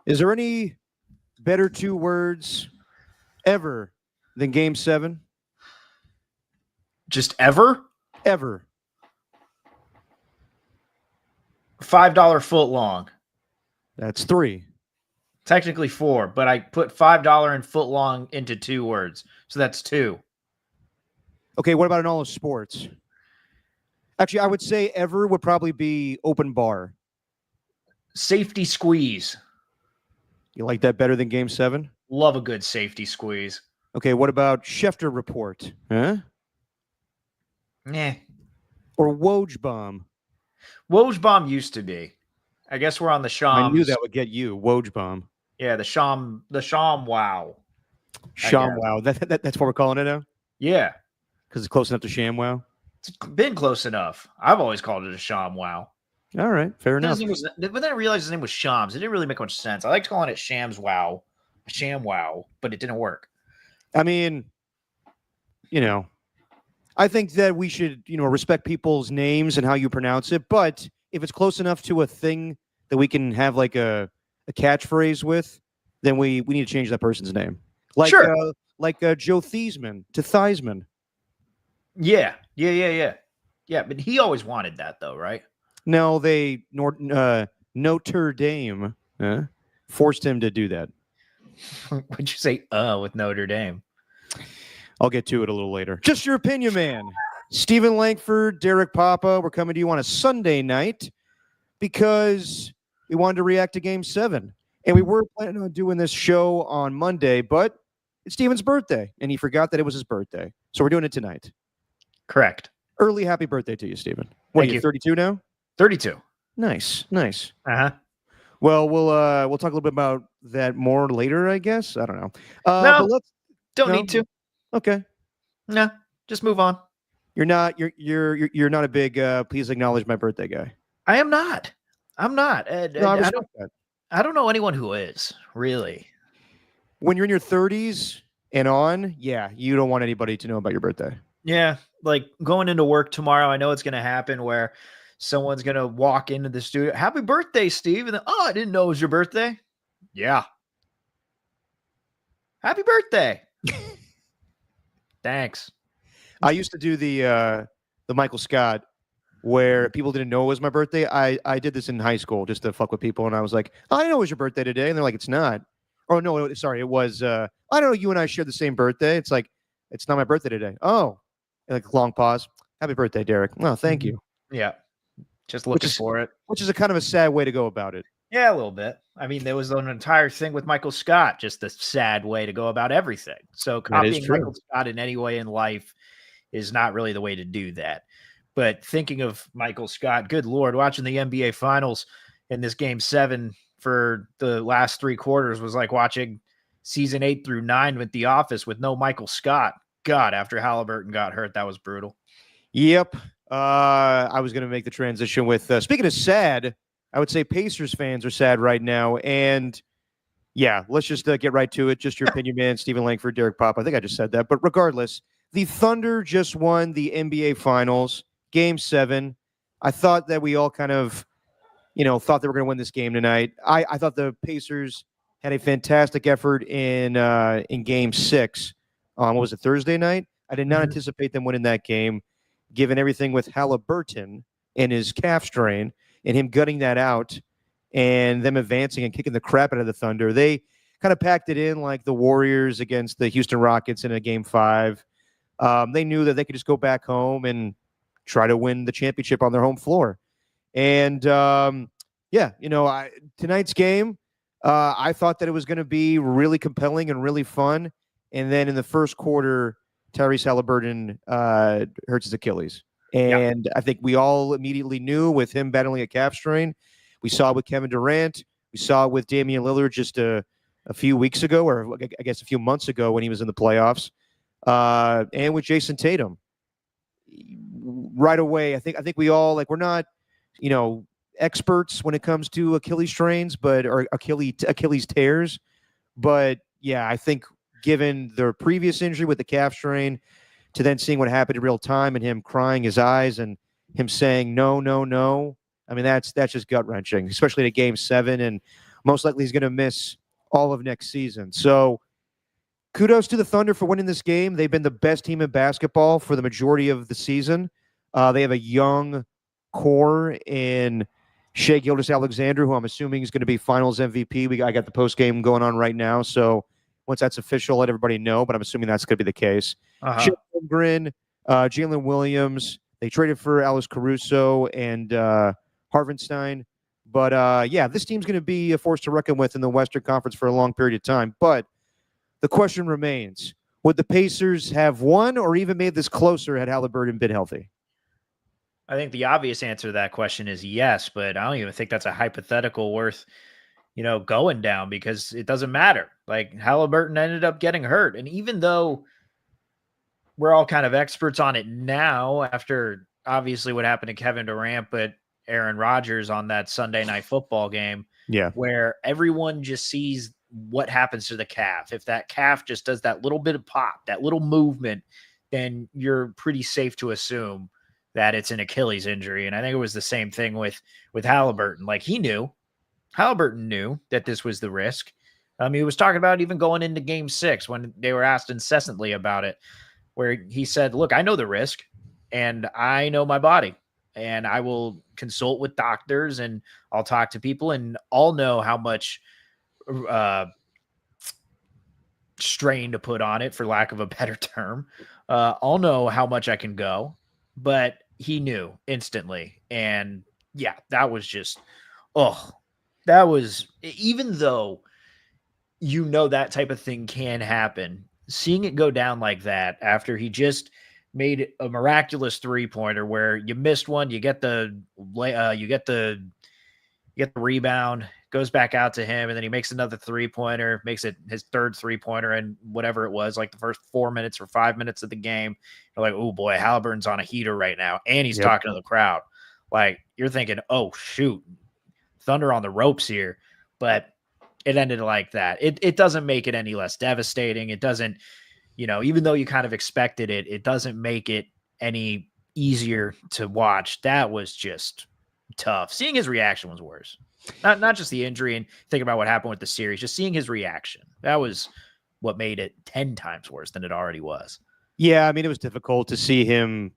is there any better two words ever than Game 7? Just ever? Ever. $5 foot long. That's 3. Technically 4, but I put $5 and foot long into 2 words. So that's 2. Okay, what about in all of sports? Actually, I would say ever would probably be open bar. Safety squeeze. You like that better than Game 7? Love a good safety squeeze. Okay, what about Schefter report? Huh? Nah. Or Woj bomb? Woj bomb used to be. I guess we're on the Shams. I knew that would get you, Woj bomb. Yeah, the Sham wow. Sham wow. That's what we're calling it now? Yeah. Because it's close enough to Sham wow? It's been close enough. I've always called it a Sham wow. All right, fair enough. But then I realized his name was Shams. It didn't really make much sense. I liked calling it Shams wow, Sham wow, but it didn't work. I mean, I think that we should, respect people's names and how you pronounce it. But if it's close enough to a thing that we can have like a catchphrase with, then we need to change that person's name. Like, sure. Joe Theismann to Theismann. Yeah. Yeah, but he always wanted that, though, right? No, Notre Dame forced him to do that. What'd you say, with Notre Dame? I'll get to it a little later. Just your opinion, man. Stephen Langford, Derek Papa, we're coming to you on a Sunday night because we wanted to react to Game 7. And we were planning on doing this show on Monday, but it's Stephen's birthday, and he forgot that it was his birthday. So we're doing it tonight. Correct. Early happy birthday to you, Stephen. What are you, 32 now? 32. Nice. Uh-huh. Well, we'll talk a little bit about that more later, I guess. I don't know. No, don't need to. Okay. No, just move on. You're not a big please acknowledge my birthday guy. I am not. I'm not. I don't know anyone who is, really. When you're in your 30s and on, yeah, you don't want anybody to know about your birthday. Yeah, like going into work tomorrow, I know it's going to happen where someone's going to walk into the studio. Happy birthday, Steve. And then, I didn't know it was your birthday. Yeah. Happy birthday. Thanks. I used to do the Michael Scott where people didn't know it was my birthday. I did this in high school just to fuck with people. And I was like, I know it was your birthday today. And they're like, it's not. Oh, no, sorry. It was, I don't know. You and I shared the same birthday. It's like, it's not my birthday today. Oh, and like a long pause. Happy birthday, Derek. Oh, thank you. Yeah. Just looking for it. Which is a kind of a sad way to go about it. Yeah, a little bit. I mean, there was an entire thing with Michael Scott, just a sad way to go about everything. So copying Michael Scott in any way in life is not really the way to do that. But thinking of Michael Scott, good Lord, watching the NBA Finals in this Game 7 for the last 3 quarters was like watching season 8 through 9 with The Office with no Michael Scott. God, after Haliburton got hurt, that was brutal. Yep. I was going to make the transition with, speaking of sad, I would say Pacers fans are sad right now. And yeah, let's just get right to it. Just your opinion, man. Stephen Langford, Derek Pop. I think I just said that. But regardless, the Thunder just won the NBA Finals, Game 7. I thought that we all kind of, thought they were going to win this game tonight. I thought the Pacers had a fantastic effort in Game 6. What was it, Thursday night? I did not anticipate them winning that game, given everything with Haliburton and his calf strain and him gutting that out and them advancing and kicking the crap out of the Thunder. They kind of packed it in like the Warriors against the Houston Rockets in a Game 5. They knew that they could just go back home and try to win the championship on their home floor. And, tonight's game, I thought that it was going to be really compelling and really fun. And then in the first quarter, Tyrese Haliburton hurts his Achilles. And I think we all immediately knew with him battling a calf strain. We saw it with Kevin Durant. We saw it with Damian Lillard just a few weeks ago, or I guess a few months ago when he was in the playoffs. And with Jason Tatum. Right away, I think we all, we're not, experts when it comes to Achilles strains, or Achilles tears. But yeah, I think given the previous injury with the calf strain, to then seeing what happened in real time and him crying his eyes and him saying, no, I mean, that's just gut wrenching, especially in a Game 7, and most likely he's going to miss all of next season. So kudos to the Thunder for winning this game. They've been the best team in basketball for the majority of the season. They have a young core in Shai Gilgeous-Alexander, who I'm assuming is going to be Finals MVP. I got the post game going on right now, so once that's official, let everybody know. But I'm assuming that's going to be the case. Chet Holmgren, Jalen Williams. They traded for Alex Caruso and Harvenstein. But yeah, this team's going to be a force to reckon with in the Western Conference for a long period of time. But the question remains, would the Pacers have won or even made this closer had Haliburton been healthy? I think the obvious answer to that question is yes, but I don't even think that's a hypothetical worth, going down, because it doesn't matter. Like, Haliburton ended up getting hurt. And even though we're all kind of experts on it now, after obviously what happened to Kevin Durant, but Aaron Rodgers on that Sunday Night Football game, where everyone just sees what happens to the calf. If that calf just does that little bit of pop, that little movement, then you're pretty safe to assume that it's an Achilles injury. And I think it was the same thing with Haliburton. Like, Haliburton knew that this was the risk. He was talking about even going into Game 6 when they were asked incessantly about it, where he said, look, I know the risk and I know my body, and I will consult with doctors and I'll talk to people, and I'll know how much strain to put on it, for lack of a better term. I'll know how much I can go. But he knew instantly. And yeah, that was just, even though that type of thing can happen, seeing it go down like that after he just made a miraculous 3-pointer where you missed one, you get the rebound, goes back out to him, and then he makes another 3-pointer, makes it his third 3-pointer, and whatever it was, like the first 4 minutes or 5 minutes of the game, you're like, oh boy, Haliburton's on a heater right now, and he's talking to the crowd. Like, you're thinking, oh shoot, Thunder on the ropes here, but it ended like that. It doesn't make it any less devastating. It doesn't, even though you kind of expected it, it doesn't make it any easier to watch. That was just tough. Seeing his reaction was worse. Not just the injury and think about what happened with the series, just seeing his reaction. That was what made it 10 times worse than it already was. Yeah, I mean, it was difficult to see him,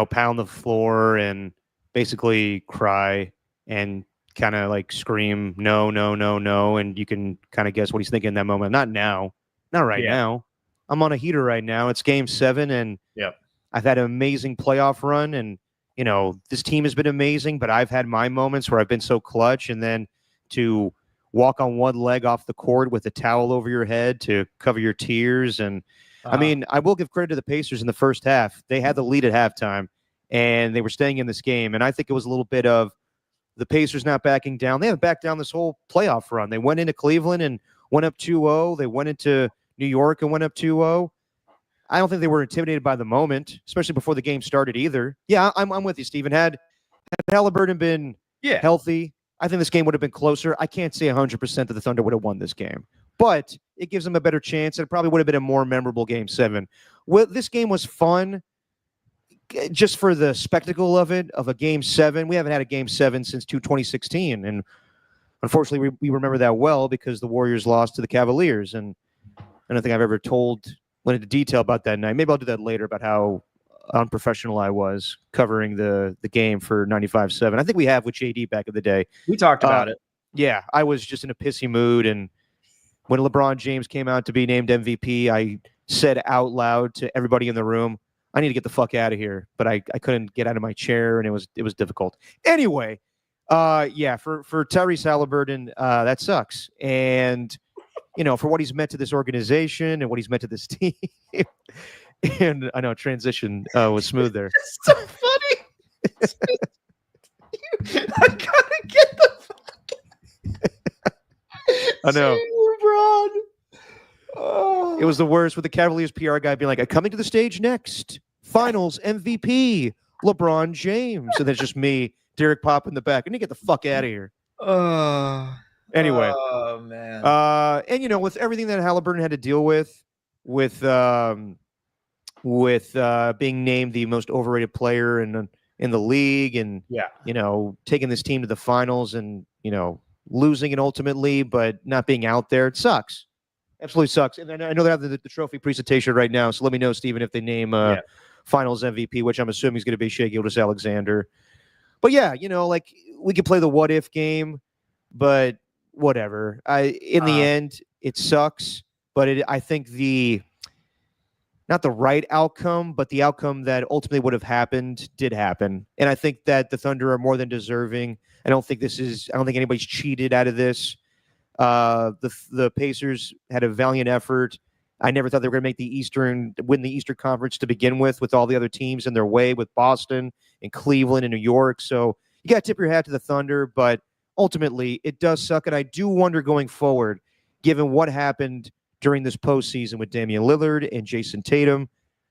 pound the floor and basically cry and kind of like scream, no, no, no, no. And you can kind of guess what he's thinking in that moment. Not now. Not right now. I'm on a heater right now. It's Game 7, and I've had an amazing playoff run, and this team has been amazing, but I've had my moments where I've been so clutch, and then to walk on one leg off the court with a towel over your head to cover your tears. And I mean, I will give credit to the Pacers in the first half. They had the lead at halftime, and they were staying in this game. And I think it was a little bit of the Pacers not backing down. They haven't backed down this whole playoff run. They went into Cleveland and went up 2-0. They went into New York and went up 2-0. I don't think they were intimidated by the moment, especially before the game started either. Yeah, I'm with you, Steven. Had Haliburton been healthy, I think this game would have been closer. I can't say 100% that the Thunder would have won this game, but it gives them a better chance. It probably would have been a more memorable Game 7. Well, this game was fun just for the spectacle of it, of a Game 7. We haven't had a Game 7 since 2016, and unfortunately, we remember that well because the Warriors lost to the Cavaliers, and I don't think I've ever went into detail about that night. Maybe I'll do that later about how unprofessional I was covering the game for 95.7. I think we have with JD back in the day. We talked about it. Yeah, I was just in a pissy mood, and when LeBron James came out to be named MVP, I said out loud to everybody in the room, I need to get the fuck out of here. But I couldn't get out of my chair, and it was difficult. Anyway, yeah, for Tyrese Haliburton, that sucks. And for what he's meant to this organization and what he's meant to this team. And I know transition was smooth there. It's so funny. I gotta get the fuck. I know. LeBron. Oh. It was the worst with the Cavaliers PR guy being like, coming to the stage next, Finals MVP, LeBron James. And there's just me, Derek Pop in the back. I need to get the fuck out of here. Anyway. Oh, man. And, with everything that Haliburton had to deal with being named the most overrated player in in the league, and taking this team to the finals, and losing it ultimately, but not being out there. It sucks. Absolutely sucks. And I know they have the trophy presentation right now, so let me know, Steven, if they name Finals MVP, which I'm assuming is going to be Shai Gilgeous-Alexander. But yeah, like we could play the what if game, but whatever. In the end, it sucks. But I think not the right outcome, but the outcome that ultimately would have happened did happen. And I think that the Thunder are more than deserving. I don't think anybody's cheated out of this. The Pacers had a valiant effort. I never thought they were going to win the Eastern Conference to begin with all the other teams in their way, with Boston and Cleveland and New York. So you got to tip your hat to the Thunder, but ultimately it does suck. And I do wonder going forward, given what happened during this postseason with Damian Lillard and Jason Tatum,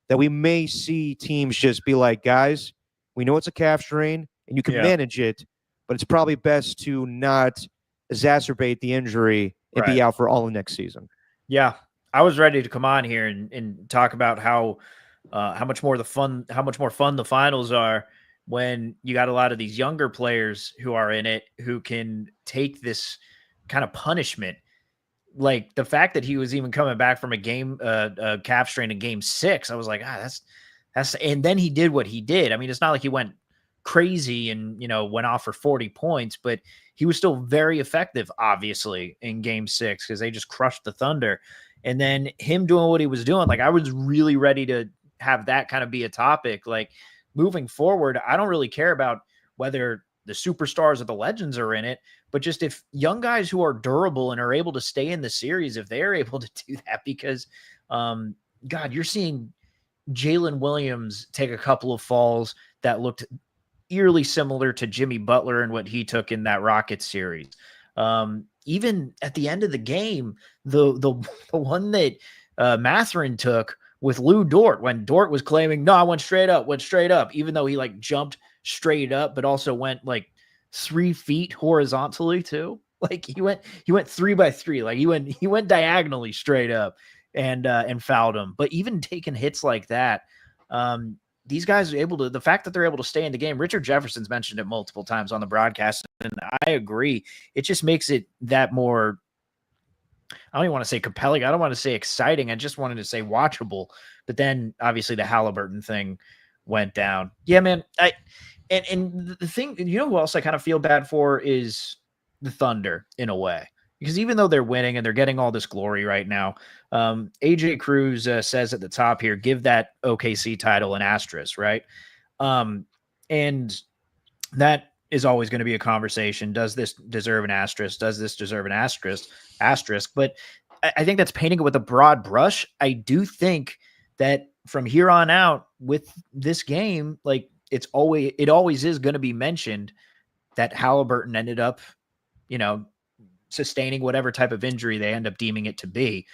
that we may see teams just be like, guys, we know it's a calf strain and you can manage it, but it's probably best to not exacerbate the injury and be out for all of next season. Yeah. I was ready to come on here and talk about how much more fun the finals are when you got a lot of these younger players who are in it, who can take this kind of punishment. Like the fact that he was even coming back from a calf strain in game 6, I was like, that's, and then he did what he did. I mean, it's not like he went crazy and, went off for 40 points, but he was still very effective, obviously, in game 6, because they just crushed the Thunder. And then him doing what he was doing, like I was really ready to have that kind of be a topic. Like moving forward, I don't really care about whether the superstars or the legends are in it, but just if young guys who are durable and are able to stay in the series, if they're able to do that, because God, you're seeing Jalen Williams take a couple of falls that looked eerily similar to Jimmy Butler and what he took in that Rockets series. Even at the end of the game, the one that Mathurin took with Lou Dort, when Dort was claiming, no, I went straight up, even though he like jumped straight up, but also went like 3 feet horizontally too. Like he went 3 by 3, like he went diagonally straight up and fouled him. But even taking hits like that, these guys are able to, the fact that they're able to stay in the game. Richard Jefferson's mentioned it multiple times on the broadcast, and I agree. It just makes it that more, I don't even want to say compelling. I don't want to say exciting. I just wanted to say watchable. But then obviously the Haliburton thing went down. Yeah, man. And the thing, who else I kind of feel bad for is the Thunder in a way. Because even though they're winning and they're getting all this glory right now, AJ Cruz says at the top here, give that OKC title an asterisk, right? And that is always going to be a conversation. Does this deserve an asterisk? Does this deserve an asterisk? But I think that's painting it with a broad brush. I do think that from here on out with this game, like it always is going to be mentioned that Haliburton ended up, sustaining whatever type of injury they end up deeming it to be.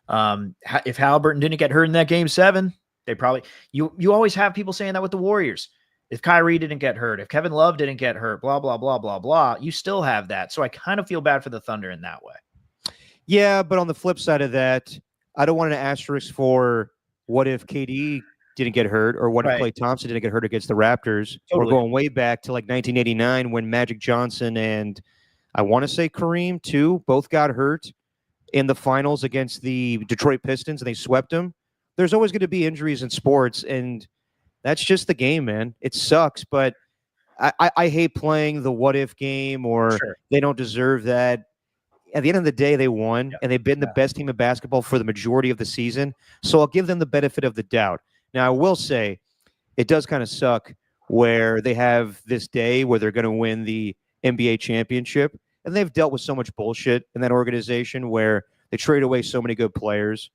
If Haliburton didn't get hurt in that game 7, they probably, you always have people saying that with the Warriors. If Kyrie didn't get hurt, if Kevin Love didn't get hurt, blah, blah, blah, blah, blah, you still have that. So I kind of feel bad for the Thunder in that way. Yeah, but on the flip side of that, I don't want an asterisk for what if KD didn't get hurt, or what if Klay Thompson didn't get hurt against the Raptors. Totally. We're going way back to like 1989 when Magic Johnson and I want to say Kareem too, both got hurt in the finals against the Detroit Pistons, and they swept them. There's always going to be injuries in sports, and that's just the game, man. It sucks, but I hate playing the what if game, or they don't deserve that. At the end of the day, they won, and they've been the best team of basketball for the majority of the season. So I'll give them the benefit of the doubt. Now, I will say it does kind of suck where they have this day where they're going to win the NBA championship, and they've dealt with so much bullshit in that organization where they trade away so many good players.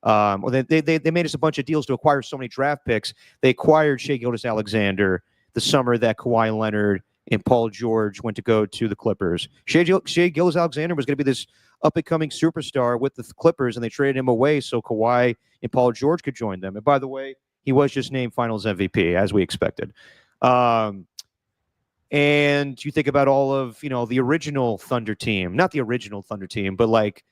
Or they made us a bunch of deals to acquire so many draft picks. They acquired Shai Gilgeous-Alexander the summer that Kawhi Leonard and Paul George went to go to the Clippers. Shai Gilgeous-Alexander was going to be this up-and-coming superstar with the Clippers, and they traded him away so Kawhi and Paul George could join them. And by the way, he was just named Finals MVP, as we expected. And you think about all of, the original Thunder team, not the original Thunder team, but like,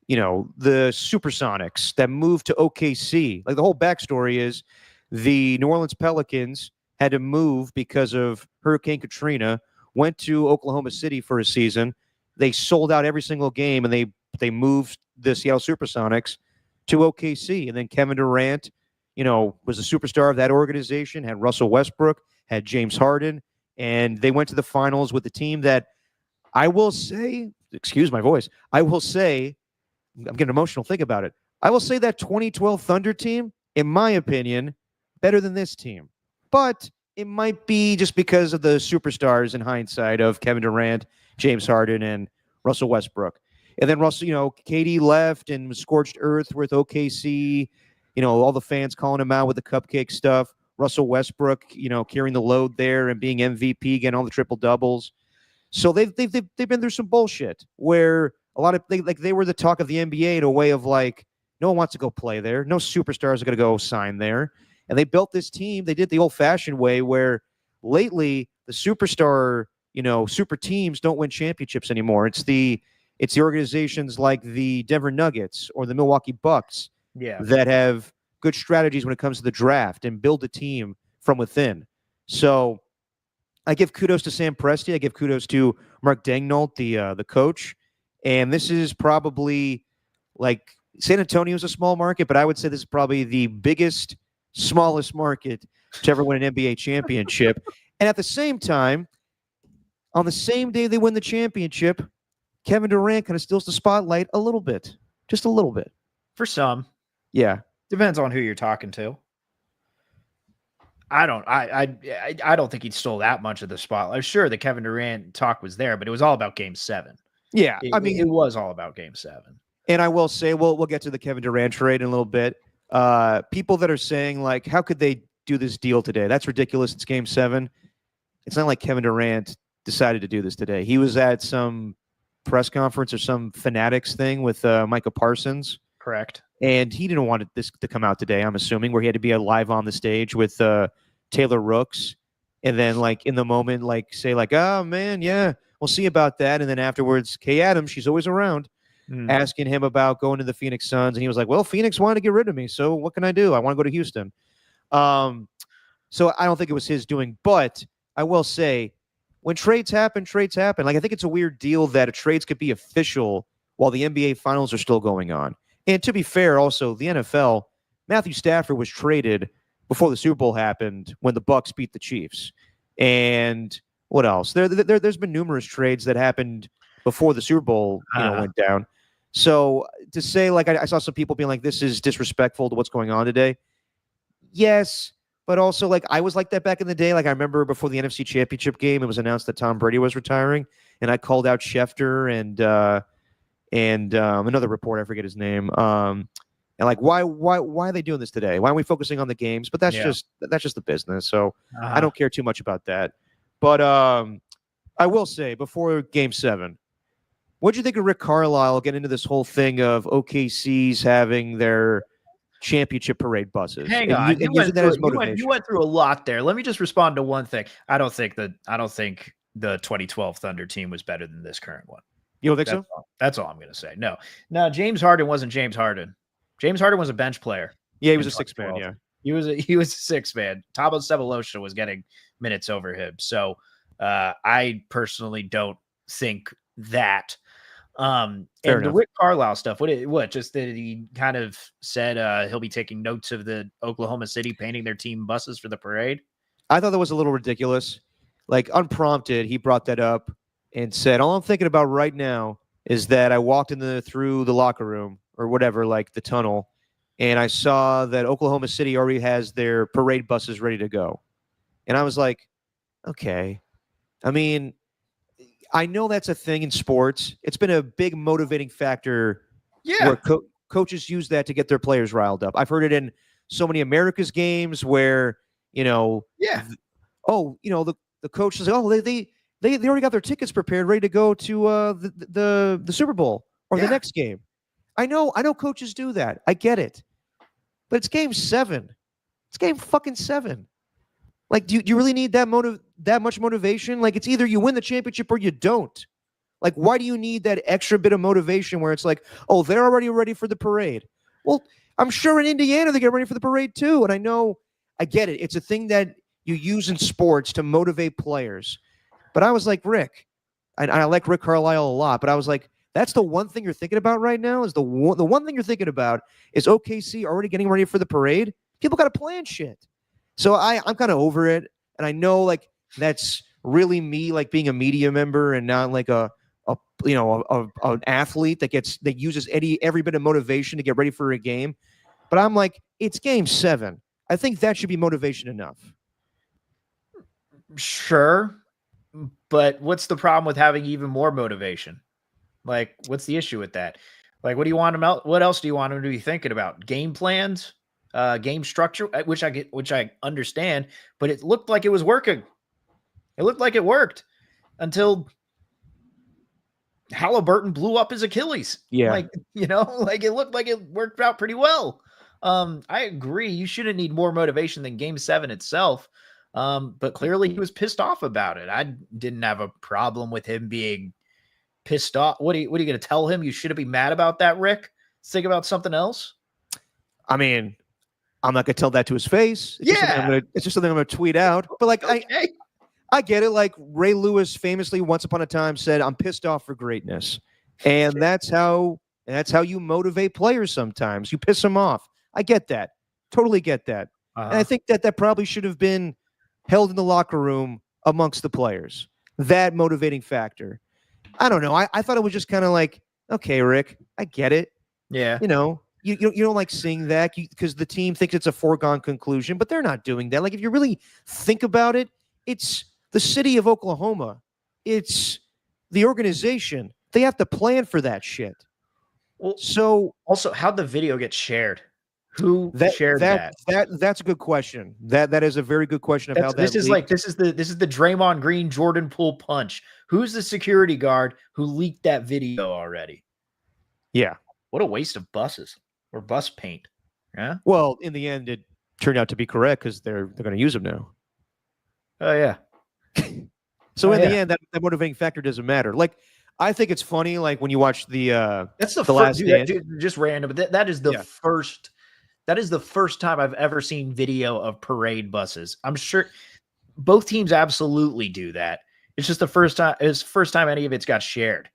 the Supersonics that moved to OKC. Like the whole backstory is the New Orleans Pelicans had to move because of Hurricane Katrina, went to Oklahoma City for a season. They sold out every single game, and they moved the Seattle Supersonics to OKC. And then Kevin Durant, was a superstar of that organization, had Russell Westbrook, had James Harden, and they went to the finals with the team that I will say, excuse my voice, I will say, I'm getting emotional, think about it. I will say that 2012 Thunder team, in my opinion, better than this team. But it might be just because of the superstars in hindsight of Kevin Durant, James Harden, and Russell Westbrook. And then Russell, KD left and was scorched earth with OKC, all the fans calling him out with the cupcake stuff. Russell Westbrook, carrying the load there and being MVP, getting all the triple doubles. So they've been through some bullshit where a lot of they were the talk of the NBA in a way of like, no one wants to go play there. No superstars are going to go sign there. And they built this team. They did the old-fashioned way where lately the superstar, super teams don't win championships anymore. It's the organizations like the Denver Nuggets or the Milwaukee Bucks that have good strategies when it comes to the draft and build a team from within. So I give kudos to Sam Presti. I give kudos to Mark Daigneault, the coach. And this is probably like San Antonio is a small market, but I would say this is probably the biggest, smallest market to ever win an NBA championship. And at the same time, on the same day they win the championship, Kevin Durant kind of steals the spotlight a little bit, just a little bit. For some. Yeah. Depends on who you're talking to. I don't think he stole that much of the spotlight. Sure, the Kevin Durant talk was there, but it was all about Game 7. Yeah, it was all about Game 7. And I will say, we'll get to the Kevin Durant trade in a little bit. People that are saying, like, how could they do this deal today? That's ridiculous. It's Game 7. It's not like Kevin Durant decided to do this today. He was at some press conference or some Fanatics thing with Micah Parsons. Correct. And he didn't want this to come out today, I'm assuming, where he had to be live on the stage with Taylor Rooks. And then, like, in the moment, like, say, like, oh, man, yeah, we'll see about that. And then afterwards, Kay Adams, she's always around, asking him about going to the Phoenix Suns. And he was like, well, Phoenix wanted to get rid of me, so what can I do? I want to go to Houston. So I don't think it was his doing. But I will say, when trades happen. Like, I think it's a weird deal that trades could be official while the NBA Finals are still going on. And to be fair, also, the NFL, Matthew Stafford was traded before the Super Bowl happened when the Bucs beat the Chiefs. And what else? There's been numerous trades that happened before the Super Bowl went down. So to say, like, I saw some people being like, this is disrespectful to what's going on today. Yes, but also, like, I was like that back in the day. Like, I remember before the NFC Championship game, it was announced that Tom Brady was retiring, and I called out Schefter and another reporter, I forget his name. And like, why are they doing this today? Why aren't we focusing on the games? But that's just the business. So I don't care too much about that. But I will say, before Game 7, what do you think of Rick Carlisle getting into this whole thing of OKC's having their championship parade buses? Hang on, and using that as motivation. You went through a lot there. Let me just respond to one thing. I don't think the 2012 Thunder team was better than this current one. You don't think so? That's all I'm going to say. No, James Harden wasn't James Harden. James Harden was a bench player. Yeah, he was a sixth man. Yeah, he was a sixth man. Thabo Sefolosha was getting minutes over him. So I personally don't think that. And the Rick Carlisle stuff. What? Just that he kind of said he'll be taking notes of the Oklahoma City painting their team buses for the parade. I thought that was a little ridiculous. Like, unprompted, he brought that up and said, all I'm thinking about right now is that I walked through the locker room or whatever, like the tunnel, and I saw that Oklahoma City already has their parade buses ready to go. And I was like, okay. I mean, I know that's a thing in sports. It's been a big motivating factor where coaches use that to get their players riled up. I've heard it in so many America's games where, the coach is like, oh, they already got their tickets prepared, ready to go to the Super Bowl or the next game. I know coaches do that. I get it. But it's Game 7. It's Game fucking 7. Like, do you really need that much motivation? Like, it's either you win the championship or you don't. Like, why do you need that extra bit of motivation where it's like, oh, they're already ready for the parade? Well, I'm sure in Indiana they get ready for the parade too. And I get it. It's a thing that you use in sports to motivate players. But I was like, Rick, and I like Rick Carlisle a lot, but I was like, that's the one thing you're thinking about right now is the one thing you're thinking about is OKC already getting ready for the parade. People got to plan shit. So I'm kind of over it. And I know like that's really me, like being a media member and not like an athlete that uses every bit of motivation to get ready for a game. But I'm like, it's game 7. I think that should be motivation enough. Sure. But what's the problem with having even more motivation? Like, what's the issue with that? Like, what do you want him out? What else do you want him to be thinking about? Game plans, game structure, which I understand, but it looked like it was working. It looked like it worked until Haliburton blew up his Achilles. Yeah. Like, like it looked like it worked out pretty well. I agree. You shouldn't need more motivation than game 7 itself. But clearly he was pissed off about it. I didn't have a problem with him being pissed off. What are you going to tell him? You shouldn't be mad about that, Rick. Think about something else. I mean, I'm not going to tell that to his face. It's just something I'm going to tweet out. But like, okay. I get it. Like Ray Lewis famously once upon a time said, "I'm pissed off for greatness," and that's how you motivate players. Sometimes you piss them off. I get that. Totally get that. And I think that probably should have been held in the locker room amongst the players. That motivating factor. I don't know. I thought it was just kind of like, okay, Rick, I get it. Yeah. You don't like seeing that because the team thinks it's a foregone conclusion, but they're not doing that. Like if you really think about it, it's the city of Oklahoma. It's the organization. They have to plan for that shit. Well, so also, how'd the video get shared? Who shared that? That's a good question. That is a very good question of how that. This is the Draymond Green Jordan Poole punch. Who's the security guard who leaked that video already? Yeah. What a waste of buses or bus paint. Yeah. Well, in the end, it turned out to be correct because they're going to use them now. Oh yeah. So in the end, that motivating factor doesn't matter. Like, I think it's funny. Like when you watch the last dance. Just random, but that is the first. That is the first time I've ever seen video of parade buses. I'm sure both teams absolutely do that. It's just the first time. It's the first time any of it's got shared.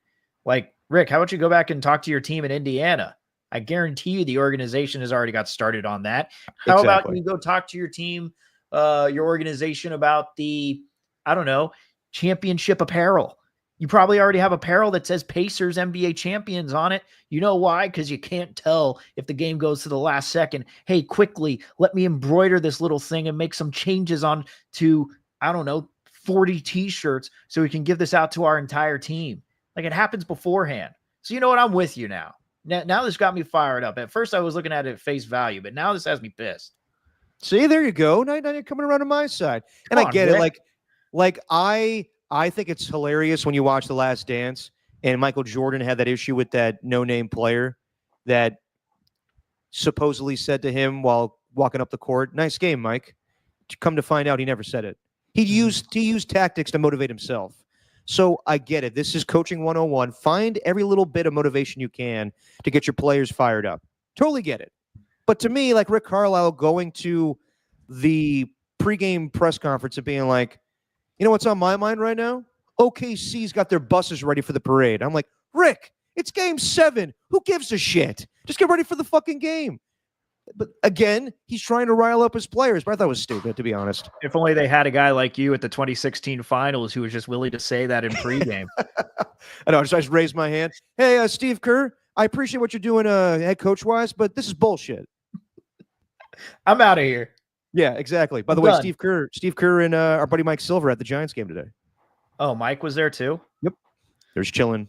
Like, Rick, how about you go back and talk to your team in Indiana? I guarantee you the organization has already got started on that. How about you go talk to your team, your organization about the, I don't know, championship apparel? You probably already have apparel that says Pacers NBA champions on it. You know why? Because you can't tell if the game goes to the last second. Hey, quickly, let me embroider this little thing and make some changes on to, I don't know, 40 t-shirts so we can give this out to our entire team. Like, it happens beforehand. So you know what? I'm with you now. Now this got me fired up. At first I was looking at it at face value, but now this has me pissed. See, there you go. Now you're coming around to my side. And I get it. Like I think it's hilarious when you watch The Last Dance and Michael Jordan had that issue with that no-name player that supposedly said to him while walking up the court, "Nice game, Mike." Come to find out, he never said it. He used tactics to motivate himself. So I get it. This is coaching 101. Find every little bit of motivation you can to get your players fired up. Totally get it. But to me, like Rick Carlisle going to the pregame press conference and being like, "You know what's on my mind right now? OKC's got their buses ready for the parade." I'm like, Rick, it's game 7. Who gives a shit? Just get ready for the fucking game. But again, he's trying to rile up his players. But I thought it was stupid, to be honest. If only they had a guy like you at the 2016 finals who was just willing to say that in pregame. I know. I just raised my hand. Hey, Steve Kerr, I appreciate what you're doing head coach-wise, but this is bullshit. I'm out of here. Yeah, exactly. By the way, Steve Kerr and our buddy Mike Silver at the Giants game today. Oh, Mike was there too? Yep. There's chilling.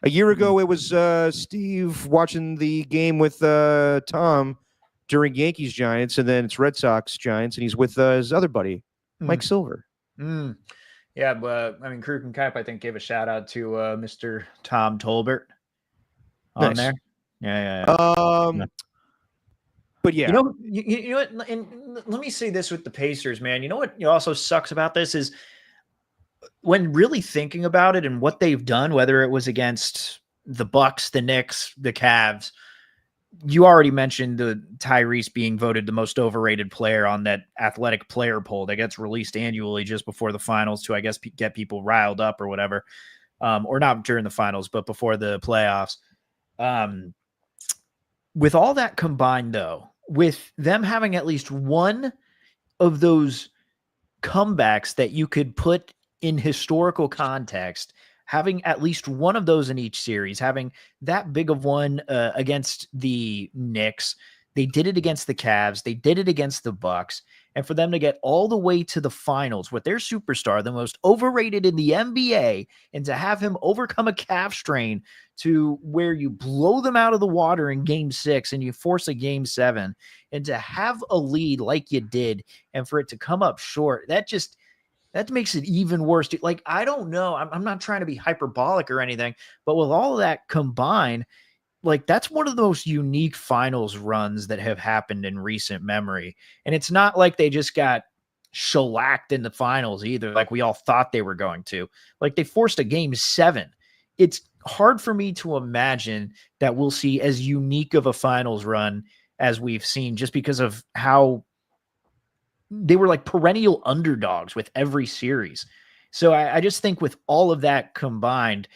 A year ago, it was Steve watching the game with Tom during Yankees Giants, and then it's Red Sox Giants, and he's with his other buddy, Mike Silver. Yeah, but I mean, Krug and Kuip, I think, gave a shout out to Mr. Tom Tolbert on there. Yeah. But yeah, you know what? And let me say this with the Pacers, man. You know what also sucks about this is when really thinking about it and what they've done, whether it was against the Bucks, the Knicks, the Cavs, you already mentioned the Tyrese being voted the most overrated player on that athletic player poll that gets released annually just before the finals to, I guess, get people riled up or whatever. Or not during the finals, but before the playoffs. With all that combined, though, with them having at least one of those comebacks that you could put in historical context, having at least one of those in each series, having that big of one against the Knicks, they did it against the Cavs, they did it against the Bucks, and for them to get all the way to the finals with their superstar, the most overrated in the NBA, and to have him overcome a calf strain to where you blow them out of the water in game 6 and you force a game 7, and to have a lead like you did and for it to come up short, that makes it even worse. Like, I don't know. I'm not trying to be hyperbolic or anything, but with all of that combined, like, that's one of the most unique finals runs that have happened in recent memory. And it's not like they just got shellacked in the finals either, like we all thought they were going to. Like, they forced a game 7. It's hard for me to imagine that we'll see as unique of a finals run as we've seen, just because of how they were like perennial underdogs with every series. So I just think with all of that combined,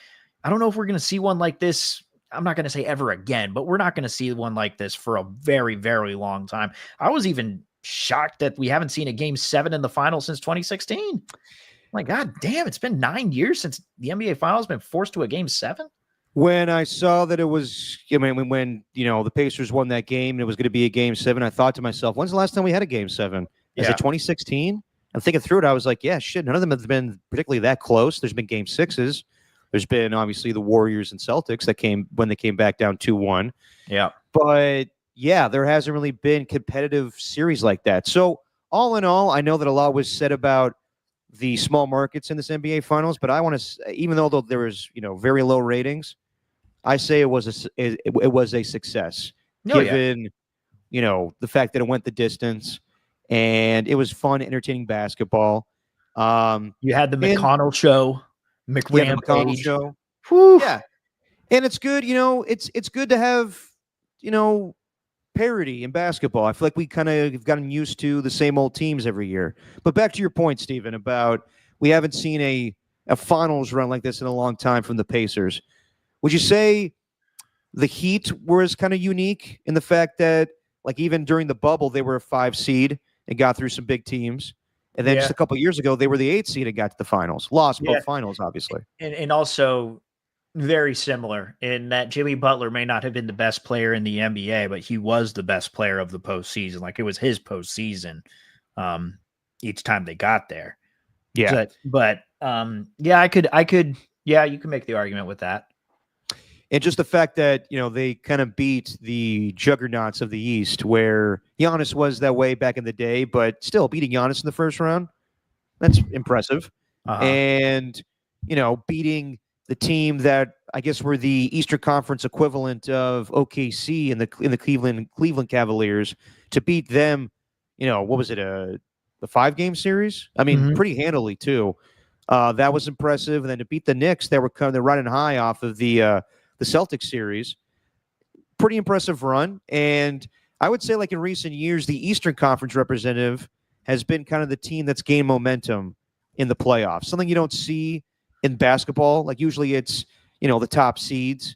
I don't know if we're going to see one like this. I'm not going to say ever again, but we're not going to see one like this for a very, very long time. I was even shocked that we haven't seen a game 7 in the final since 2016. My God damn, it's been 9 years since the NBA finals has been forced to a game 7. When I saw that it was, I mean, when the Pacers won that game and it was going to be a game 7, I thought to myself, when's the last time we had a game 7? Is it 2016? I'm thinking through it. I was like, yeah, shit. None of them have been particularly that close. There's been game 6s. There's been obviously the Warriors and Celtics that came when they came back down 2-1. Yeah. But yeah, there hasn't really been competitive series like that. So all in all, I know that a lot was said about the small markets in this NBA finals, but I want to, even though there was, very low ratings, I say it was a success given, the fact that it went the distance and it was fun, entertaining basketball. You had the McConnell show, McConnell show. Whew. Yeah. And it's good, it's good to have, parity in basketball. I feel like we kind of have gotten used to the same old teams every year. But back to your point, Stephen, about we haven't seen a finals run like this in a long time from the Pacers. Would you say the Heat was kind of unique in the fact that, like, even during the bubble, they were a 5 seed and got through some big teams. And then just a couple of years ago, they were the 8 seed and got to the finals. Lost both finals, obviously. And also very similar in that Jimmy Butler may not have been the best player in the NBA, but he was the best player of the postseason. Like, it was his postseason each time they got there. Yeah. But I could, you can make the argument with that. And just the fact that, they kind of beat the juggernauts of the East, where Giannis was that way back in the day, but still beating Giannis in the first round, that's impressive. And, beating the team that I guess were the Eastern Conference equivalent of OKC in the Cleveland Cavaliers, to beat them, what was it, the 5-game series? I mean, pretty handily too. That was impressive. And then to beat the Knicks, they're running high off of the Celtics series. Pretty impressive run. And I would say, like, in recent years, the Eastern Conference representative has been kind of the team that's gained momentum in the playoffs. Something you don't see in basketball. Like, usually it's, the top seeds.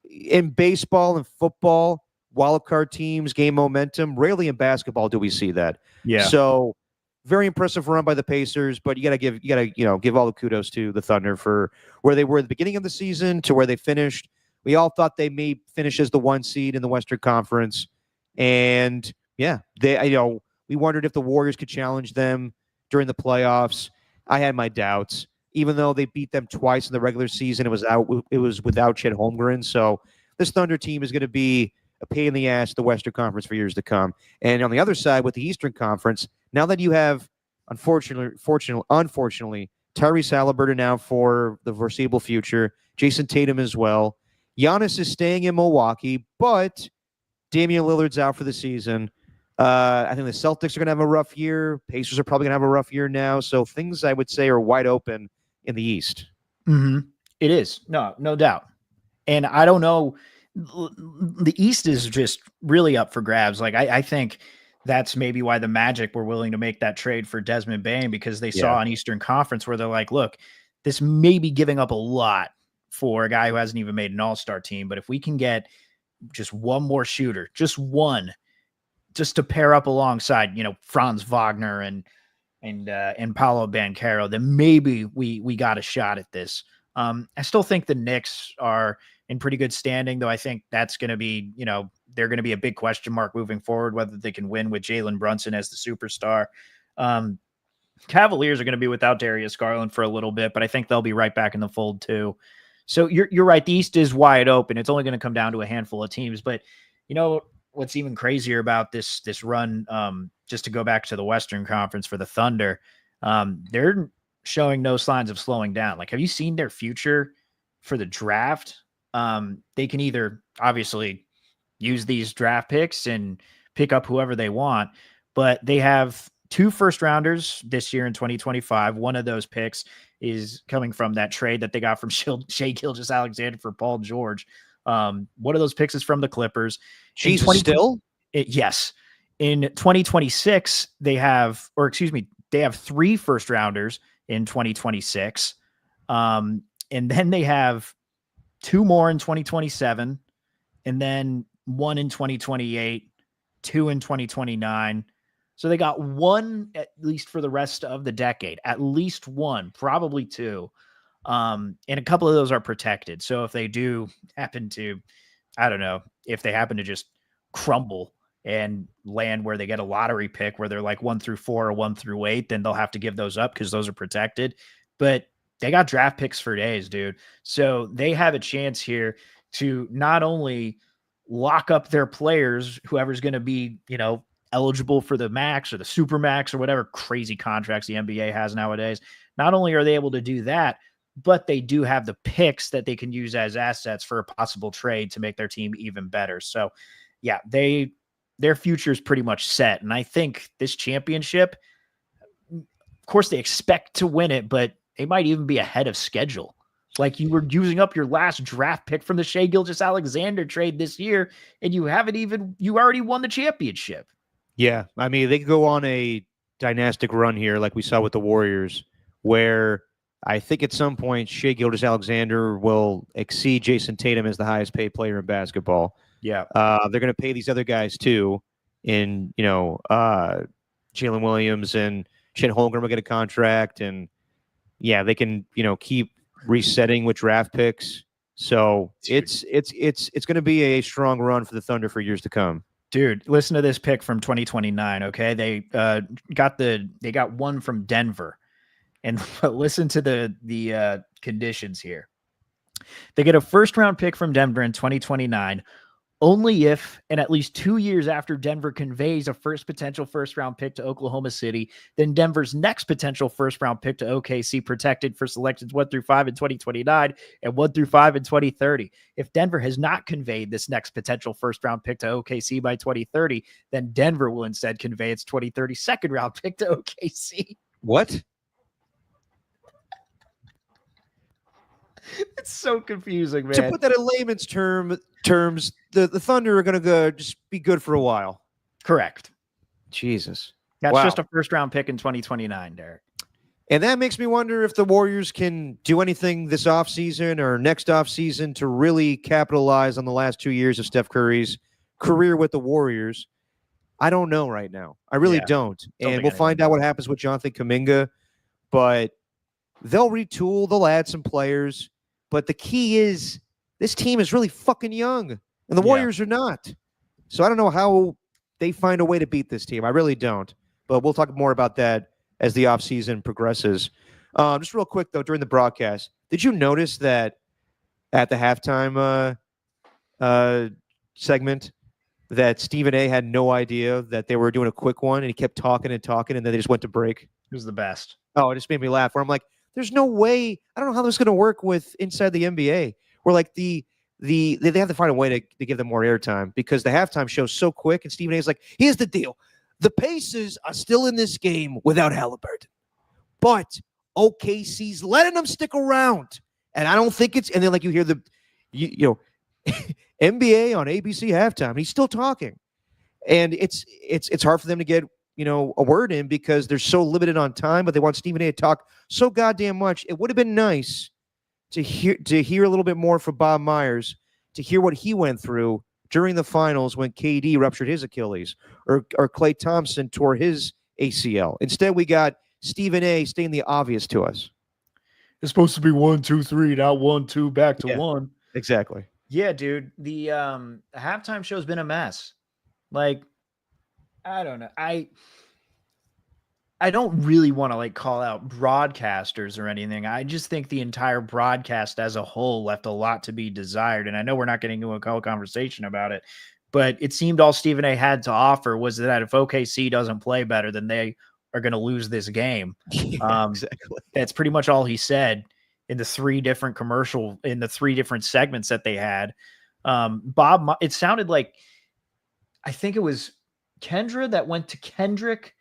In baseball and football, wild card teams gain momentum. Rarely in basketball do we see that. Yeah. So very impressive run by the Pacers, but you gotta give all the kudos to the Thunder for where they were at the beginning of the season to where they finished. We all thought they may finish as the 1 seed in the Western Conference. And we wondered if the Warriors could challenge them during the playoffs. I had my doubts, even though they beat them twice in the regular season. It was without Chet Holmgren. So this Thunder team is going to be a pain in the ass, the Western Conference, for years to come. And on the other side, with the Eastern Conference, now that you have, unfortunately, Tyrese Haliburton now for the foreseeable future, Jason Tatum as well. Giannis is staying in Milwaukee, but Damian Lillard's out for the season. I think the Celtics are going to have a rough year. Pacers are probably going to have a rough year now. So things, I would say, are wide open in the East. It is. No doubt. And I don't know. the East is just really up for grabs. Like I think that's maybe why the Magic were willing to make that trade for Desmond Bane, because they saw an Eastern Conference where they're like, look, this may be giving up a lot for a guy who hasn't even made an all-star team. But if we can get just one more shooter, just one, just to pair up alongside, Franz Wagner and Paolo Banchero, then maybe we got a shot at this. I still think the Knicks are in pretty good standing, though I think that's going to be, they're going to be a big question mark moving forward, whether they can win with Jalen Brunson as the superstar. Cavaliers are going to be without Darius Garland for a little bit, but I think they'll be right back in the fold too. So you're right. The East is wide open. It's only going to come down to a handful of teams, but what's even crazier about this run, just to go back to the Western Conference for the Thunder, they're showing no signs of slowing down. Like, have you seen their future for the draft? They can either obviously use these draft picks and pick up whoever they want, but they have 2 first-rounders this year in 2025. One of those picks is coming from that trade that they got from Shai Gilgeous-Alexander for Paul George. One of those picks is from the Clippers. Jesus, still? Yes. In 2026, they have 3 first-rounders in 2026. And then they have 2 more in 2027, and then 1 in 2028, 2 in 2029. So they got 1 at least for the rest of the decade, at least 1, probably 2. And a couple of those are protected. So if they do happen to, I don't know, if they happen to just crumble and land where they get a lottery pick where they're like 1 through 4 or 1 through 8, then they'll have to give those up because those are protected. But they got draft picks for days, dude. So they have a chance here to not only lock up their players, whoever's going to be, eligible for the max or the super max or whatever crazy contracts the NBA has nowadays. Not only are they able to do that, but they do have the picks that they can use as assets for a possible trade to make their team even better. So yeah, their future is pretty much set. And I think this championship, of course they expect to win it, but they might even be ahead of schedule. Like, you were using up your last draft pick from the Shai Gilgeous-Alexander trade this year, and you already won the championship. Yeah. I mean, they could go on a dynastic run here like we saw with the Warriors, where I think at some point Shai Gilgeous-Alexander will exceed Jason Tatum as the highest paid player in basketball. Yeah. They're going to pay these other guys too. In, Jalen Williams and Chet Holmgren will get a contract, and yeah, they can, keep resetting with draft picks. So it's going to be a strong run for the Thunder for years to come. Dude, listen to this pick from 2029. Okay. They got one from Denver, and listen to the conditions here. They get a 1st-round pick from Denver in 2029, only if, and at least 2 years after Denver conveys a potential first-round pick to Oklahoma City, then Denver's next potential first-round pick to OKC protected for selections 1 through 5 in 2029 and 1 through 5 in 2030. If Denver has not conveyed this next potential first-round pick to OKC by 2030, then Denver will instead convey its 2030 second-round pick to OKC. What? It's so confusing, man. To put that in layman's terms, the Thunder are going to just be good for a while. Correct. Jesus. That's just a 1st-round pick in 2029, Derek. And that makes me wonder if the Warriors can do anything this offseason or next offseason to really capitalize on the last 2 years of Steph Curry's career with the Warriors. I don't know right now. I really don't. And we'll find out what happens with Jonathan Kuminga. But they'll retool. They'll add some players. But the key is this team is really fucking young, and the Warriors are not. So I don't know how they find a way to beat this team. I really don't. But we'll talk more about that as the offseason progresses. Just real quick, though, during the broadcast, did you notice that at the halftime segment that Stephen A. had no idea that they were doing a quick one, and he kept talking and talking, and then they just went to break? It was the best. Oh, it just made me laugh. Where I'm like, there's no way. I don't know how this is going to work with inside the NBA. Where like they have to find a way to give them more airtime because the halftime show's so quick. And Stephen A is like, here's the deal: the Pacers are still in this game without Haliburton, but OKC's letting them stick around. And I don't think it's. And then like you hear NBA on ABC halftime. He's still talking. And it's hard for them to get, a word in because they're so limited on time, but they want Stephen A to talk so goddamn much. It would have been nice to hear a little bit more from Bob Myers, to hear what he went through during the finals when KD ruptured his Achilles or Klay Thompson tore his ACL. Instead, we got Stephen A stating the obvious to us. It's supposed to be 1, 2, 3, not 1, 2, back to 1. Exactly. Yeah, dude. The halftime show's been a mess. Like, I don't know. I don't really want to call out broadcasters or anything. I just think the entire broadcast as a whole left a lot to be desired. And I know we're not getting into a whole conversation about it, but it seemed all Stephen A had to offer was that if OKC doesn't play better, then they are going to lose this game. Exactly. That's pretty much all he said in the 3 different segments that they had. Bob, it sounded like, I think it was Kendra that went to Kendrick,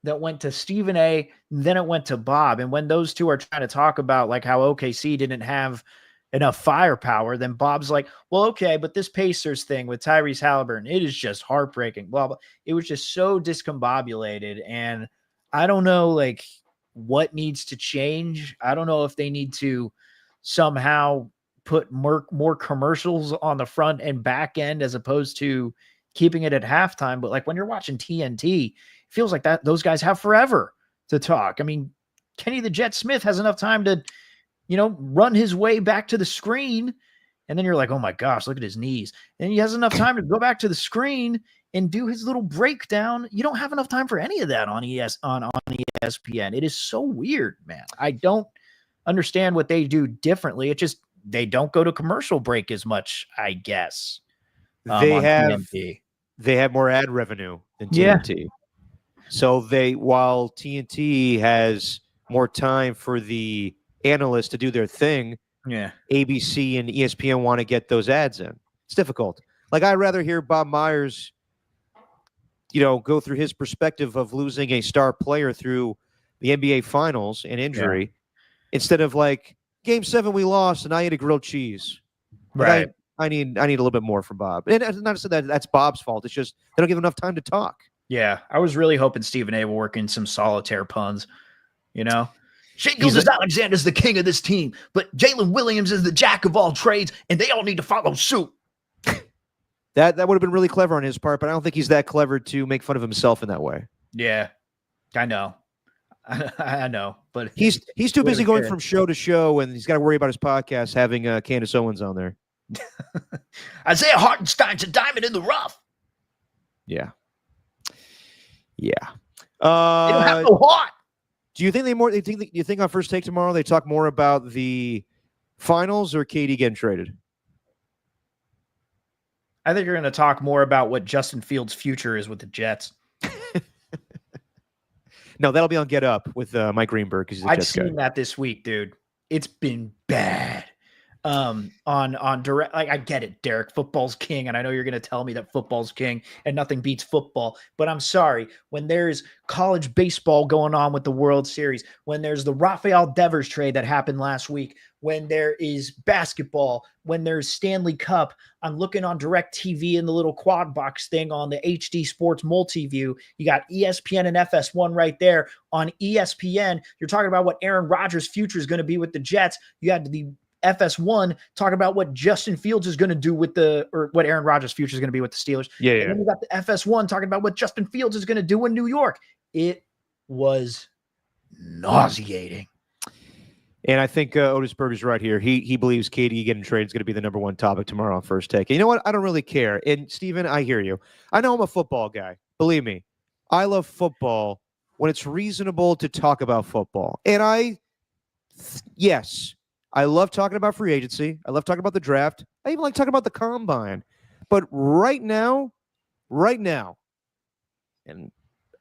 that went to Stephen A, then it went to Bob. And when those two are trying to talk about how OKC didn't have enough firepower, then Bob's like, well, okay, but this Pacers thing with Tyrese Haliburton, it is just heartbreaking, blah, blah. It was just so discombobulated. And I don't know, what needs to change. I don't know if they need to somehow put more commercials on the front and back end as opposed to keeping it at halftime. But when you're watching TNT, it feels like those guys have forever to talk. I mean, Kenny the Jet Smith has enough time to, run his way back to the screen. And then you're like, oh my gosh, look at his knees. And he has enough time to go back to the screen and do his little breakdown. You don't have enough time for any of that on ESPN. It is so weird, man. I don't understand what they do differently. It just, they don't go to commercial break as much, I guess. They have more ad revenue than TNT. Yeah. So while TNT has more time for the analysts to do their thing, ABC and ESPN want to get those ads in. It's difficult. I'd rather hear Bob Myers, go through his perspective of losing a star player through the NBA finals and injury instead of Game 7 we lost and I ate a grilled cheese. Right. I need a little bit more from Bob. And not to say that that's Bob's fault. It's just they don't give enough time to talk. Yeah, I was really hoping Stephen A will work in some solitaire puns, Shai Gilgeous-Alexander's the king of this team, but Jalen Williams is the jack of all trades, and they all need to follow suit. That would have been really clever on his part, but I don't think he's that clever to make fun of himself in that way. Yeah, I know. I know, but he's too busy going from show to show, and he's got to worry about his podcast having Candace Owens on there. Isaiah Hartenstein's a diamond in the rough. Yeah. They don't have no heart. Do you think you think on First Take tomorrow they talk more about the finals or KD getting traded? I think you're going to talk more about what Justin Fields' future is with the Jets. No, that'll be on Get Up with Mike Greenberg. I've seen that this week, dude. It's been bad. On direct, I get it, Derek, football's king, and I know you're going to tell me that football's king and nothing beats football, but I'm sorry, when there's college baseball going on with the World Series, when there's the Rafael Devers trade that happened last week, when there is basketball, when there's Stanley Cup, I'm looking on Direct TV in the little quad box thing on the HD Sports Multiview. You got ESPN and FS1 right there. On ESPN, you're talking about what Aaron Rodgers' future is going to be with the Jets. You had the FS1 talking about what Justin Fields is going to do or what Aaron Rodgers' future is going to be with the Steelers. Yeah. And then you got the FS1 talking about what Justin Fields is going to do in New York. It was nauseating. And I think Otis Berger's right here. He believes KD getting traded is going to be the number one topic tomorrow on First Take. And you know what? I don't really care. And Steven, I hear you. I know I'm a football guy. Believe me, I love football when it's reasonable to talk about football. And yes, I love talking about free agency. I love talking about the draft. I even like talking about the combine. But right now, and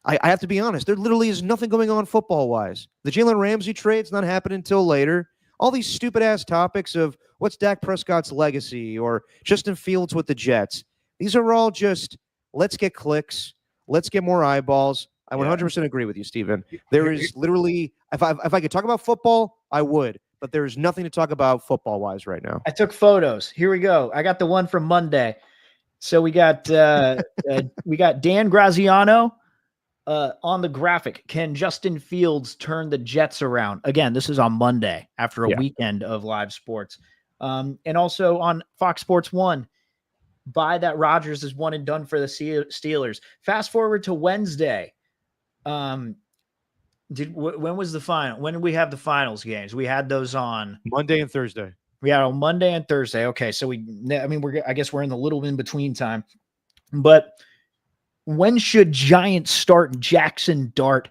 I have to be honest, there literally is nothing going on football-wise. The Jalen Ramsey trade's not happening until later. All these stupid-ass topics of what's Dak Prescott's legacy or Justin Fields with the Jets. These are all just, let's get clicks. Let's get more eyeballs. I 100% agree with you, Steven. There is literally, if I could talk about football, I would. but there's nothing to talk about football-wise right now. I took photos. Here we go. I got the one from Monday. So we got Dan Graziano on the graphic. Can Justin Fields turn the Jets around? Again, this is on Monday after a weekend of live sports. And also on Fox Sports 1, buy that Rodgers is one and done for the Steelers. Fast forward to Wednesday. When was the final? When did we have the finals games? We had those on Monday and Thursday. We had on Monday and Thursday. Okay, so I guess we're in the little in between time. But when should Giants start Jackson Dart?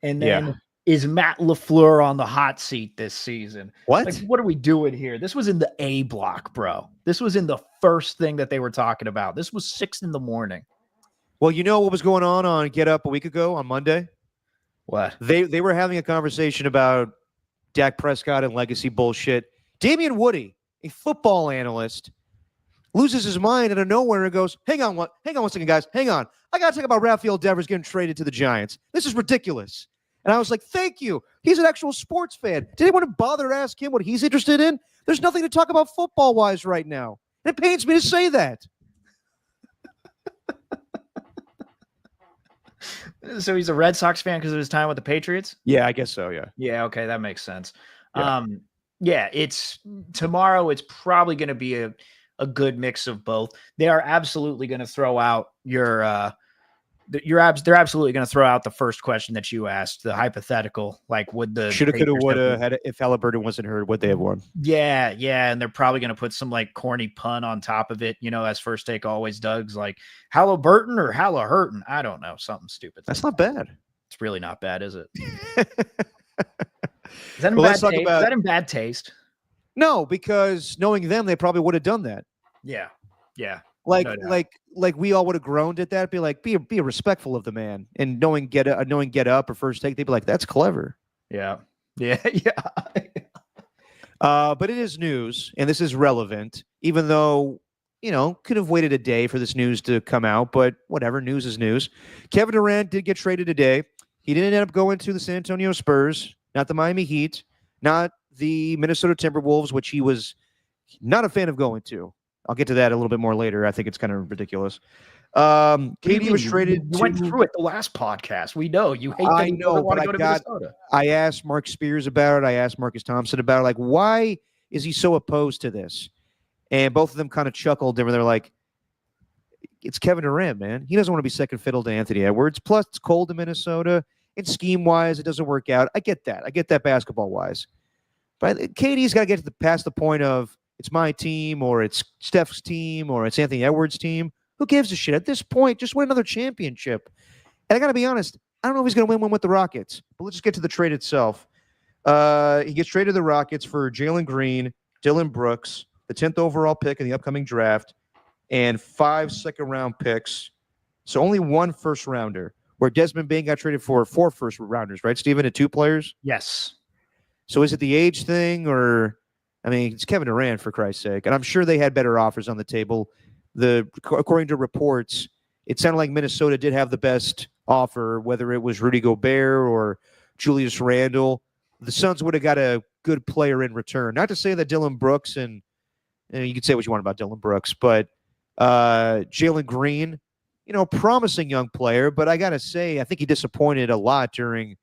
And then is Matt LaFleur on the hot seat this season? What? Like, what are we doing here? This was in the A block, bro. This was in the first thing that they were talking about. This was 6 a.m. Well, you know what was going on Get Up a week ago on Monday? What? They were having a conversation about Dak Prescott and legacy bullshit. Damian Woody, a football analyst, loses his mind out of nowhere and goes, hang on one second, guys. Hang on. I got to talk about Rafael Devers getting traded to the Giants. This is ridiculous. And I was like, thank you. He's an actual sports fan. Did anyone bother to ask him what he's interested in? There's nothing to talk about football-wise right now. It pains me to say that. So he's a Red Sox fan because of his time with the Patriots? Yeah, I guess so, yeah. Yeah, okay, that makes sense. Yeah. It's tomorrow. It's probably going to be a good mix of both. They are absolutely going to throw out they're absolutely going to throw out the first question that you asked, the hypothetical, like would the shoulda, coulda, woulda, had if Haliburton wasn't hurt, would they have won? Yeah, and they're probably going to put some like corny pun on top of it, as First Take always does, like Haliburton or Haliburton. I don't know, something stupid. That's not bad. It's really not bad, is it? Is that in bad taste? Is that in bad taste? No, because knowing them, they probably would have done that. Yeah. Like we all would have groaned at that. Be like, be respectful of the man, and knowing get up or First Take, they'd be like, that's clever. Yeah. But it is news, and this is relevant, even though could have waited a day for this news to come out. But whatever, news is news. Kevin Durant did get traded today. He didn't end up going to the San Antonio Spurs, not the Miami Heat, not the Minnesota Timberwolves, which he was not a fan of going to. I'll get to that a little bit more later. I think it's kind of ridiculous. KD was traded. You went through it the last podcast. We know you hate. I know, but Minnesota. I asked Mark Spears about it. I asked Marcus Thompson about it. Like, why is he so opposed to this? And both of them kind of chuckled. They're like, it's Kevin Durant, man. He doesn't want to be second fiddle to Anthony Edwards. Plus, it's cold in Minnesota. And scheme-wise, it doesn't work out. I get that. I get that basketball-wise. But KD's got to get past the point of, it's my team, or it's Steph's team, or it's Anthony Edwards' team. Who gives a shit? At this point, just win another championship. And I got to be honest, I don't know if he's going to win one with the Rockets. But let's just get to the trade itself. He gets traded to the Rockets for Jalen Green, Dylan Brooks, the 10th overall pick in the upcoming draft, and 5 second-round picks. So only 1 first-rounder, where Desmond Bane got traded for 4 first-rounders, right, Steven, and 2 players? Yes. So is it the age thing, or... I mean, it's Kevin Durant, for Christ's sake. And I'm sure they had better offers on the table. According to reports, it sounded like Minnesota did have the best offer, whether it was Rudy Gobert or Julius Randle. The Suns would have got a good player in return. Not to say that Dylan Brooks, and you could say what you want about Dylan Brooks, but Jalen Green, promising young player. But I got to say, I think he disappointed a lot during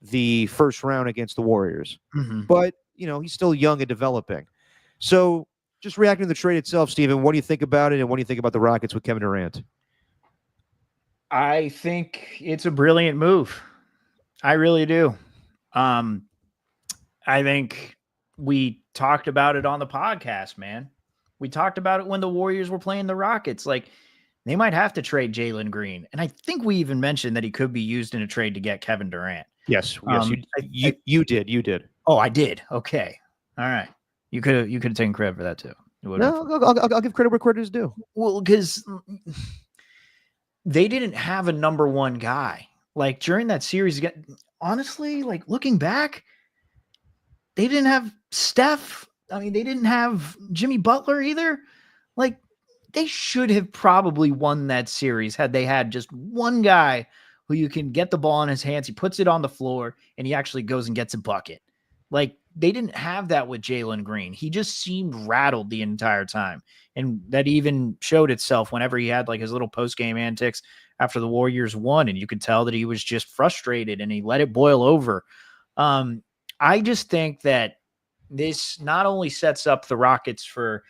the first round against the Warriors. Mm-hmm. But he's still young and developing. So just reacting to the trade itself, Steven, what do you think about it, and what do you think about the Rockets with Kevin Durant? I think it's a brilliant move. I really do. I think we talked about it on the podcast, man. We talked about it when the Warriors were playing the Rockets. Like, they might have to trade Jalen Green. And I think we even mentioned that he could be used in a trade to get Kevin Durant. Yes, you did. Oh, I did. Okay. All right. You could have taken credit for that too. No, I'll give credit where credit is due. Well, because they didn't have a number 1 guy. Like, during that series, honestly, like, looking back, they didn't have Steph. I mean, they didn't have Jimmy Butler either. Like, they should have probably won that series had they had just one guy who you can get the ball in his hands. He puts it on the floor and he actually goes and gets a bucket. Like, they didn't have that with Jalen Green. He just seemed rattled the entire time. And that even showed itself whenever he had like his little post-game antics after the Warriors won. And you could tell that he was just frustrated and he let it boil over. I just think that this not only sets up the Rockets for,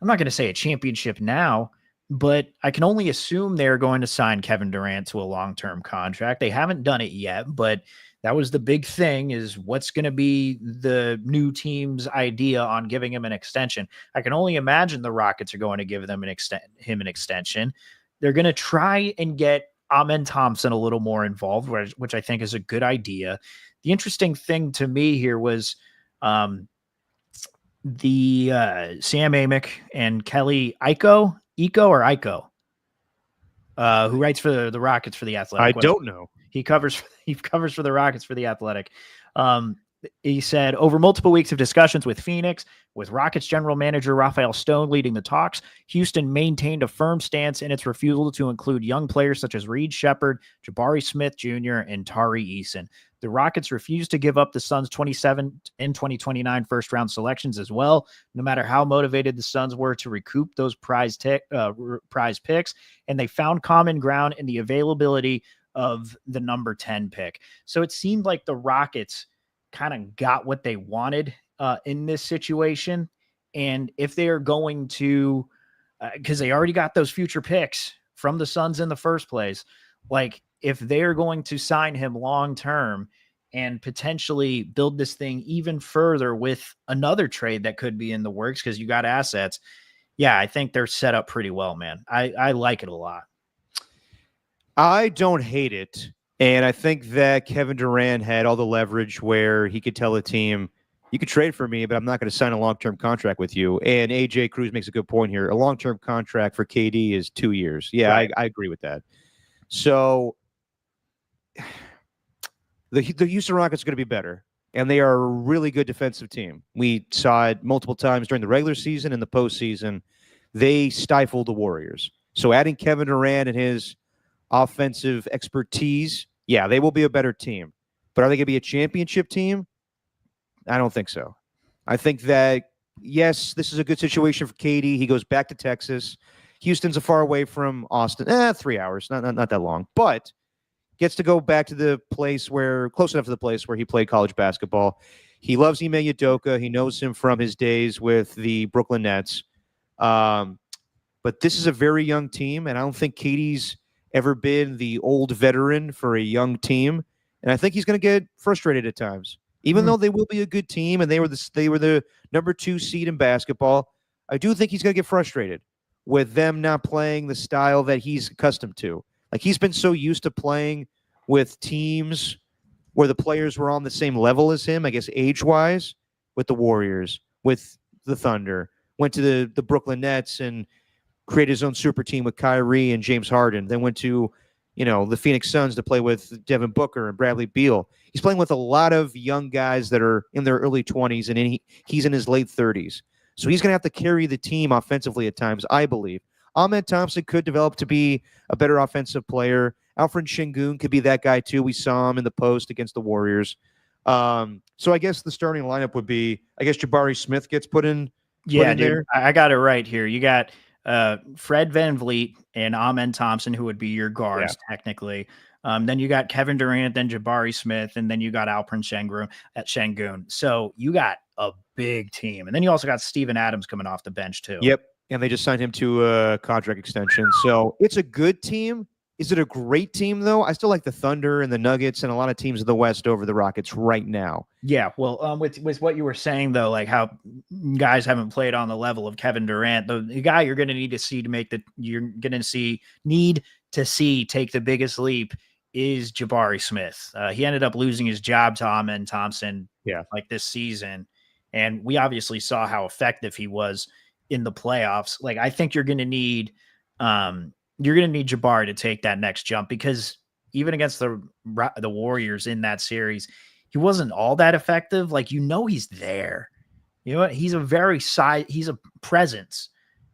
I'm not going to say a championship now, but I can only assume they're going to sign Kevin Durant to a long-term contract. They haven't done it yet, but that was the big thing, is what's going to be the new team's idea on giving him an extension. I can only imagine the Rockets are going to give them him an extension. They're going to try and get Amen Thompson a little more involved, which I think is a good idea. The interesting thing to me here was the Sam Amick and Kelly Iko, who writes for the Rockets for The Athletic. I don't know. He covers for the Rockets for The Athletic. He said, over multiple weeks of discussions with Phoenix, with Rockets general manager Raphael Stone leading the talks, Houston maintained a firm stance in its refusal to include young players such as Reed Shepherd, Jabari Smith Jr., and Tari Eason. The Rockets refused to give up the Suns' 27 and 2029 first-round selections as well, no matter how motivated the Suns were to recoup those prize picks, and they found common ground in the availability of the number 10 pick. So it seemed like the Rockets kind of got what they wanted in this situation. And if they are going to, because they already got those future picks from the Suns in the first place, like if they're going to sign him long-term and potentially build this thing even further with another trade that could be in the works because you got assets, yeah, I think they're set up pretty well, man. I like it a lot. I don't hate it. And I think that Kevin Durant had all the leverage where he could tell a team, you could trade for me, but I'm not going to sign a long-term contract with you. And AJ Cruz makes a good point here. A long-term contract for KD is 2 years. Yeah, right. I agree with that. So the Houston Rockets are going to be better, and they are a really good defensive team. We saw it multiple times during the regular season and the postseason. They stifled the Warriors. So adding Kevin Durant and his offensive expertise, yeah, they will be a better team. But are they going to be a championship team? I don't think so. I think that, yes, this is a good situation for KD. He goes back to Texas. Houston's a far away from Austin. 3 hours, not that long. But gets to go back to the place where, close enough to the place where he played college basketball. He loves Ime Udoka. He knows him from his days with the Brooklyn Nets. But this is a very young team, and I don't think KD's ever been the old veteran for a young team. And I think he's going to get frustrated at times. Even though they will be a good team and they were the number 2 seed in basketball, I do think he's going to get frustrated with them not playing the style that he's accustomed to. Like, he's been so used to playing with teams where the players were on the same level as him, I guess age-wise, with the Warriors, with the Thunder, went to the Brooklyn Nets and created his own super team with Kyrie and James Harden, then went to, the Phoenix Suns to play with Devin Booker and Bradley Beal. He's playing with a lot of young guys that are in their early 20s, and he's in his late 30s. So he's going to have to carry the team offensively at times, I believe. Ahmed Thompson could develop to be a better offensive player. Alfred Şengün could be that guy too. We saw him in the post against the Warriors. So I guess the starting lineup would be, I guess Jabari Smith gets put in. Yeah, dude, there. I got it right here. You got Fred VanVleet and Amen Thompson, who would be your guards technically. Then you got Kevin Durant, then Jabari Smith, and then you got Alperen Şengün. So you got a big team. And then you also got Steven Adams coming off the bench too. Yep. And they just signed him to a contract extension. So it's a good team. Is it a great team, though? I still like the Thunder and the Nuggets and a lot of teams in the West over the Rockets right now. Yeah, well, with what you were saying, though, like how guys haven't played on the level of Kevin Durant, the guy you're going to need to see take the biggest leap is Jabari Smith. He ended up losing his job to Amen Thompson like this season, and we obviously saw how effective he was in the playoffs. Like, I think you're going to need Jabari to take that next jump, because even against the Warriors in that series, he wasn't all that effective. Like, he's there. He's he's a presence,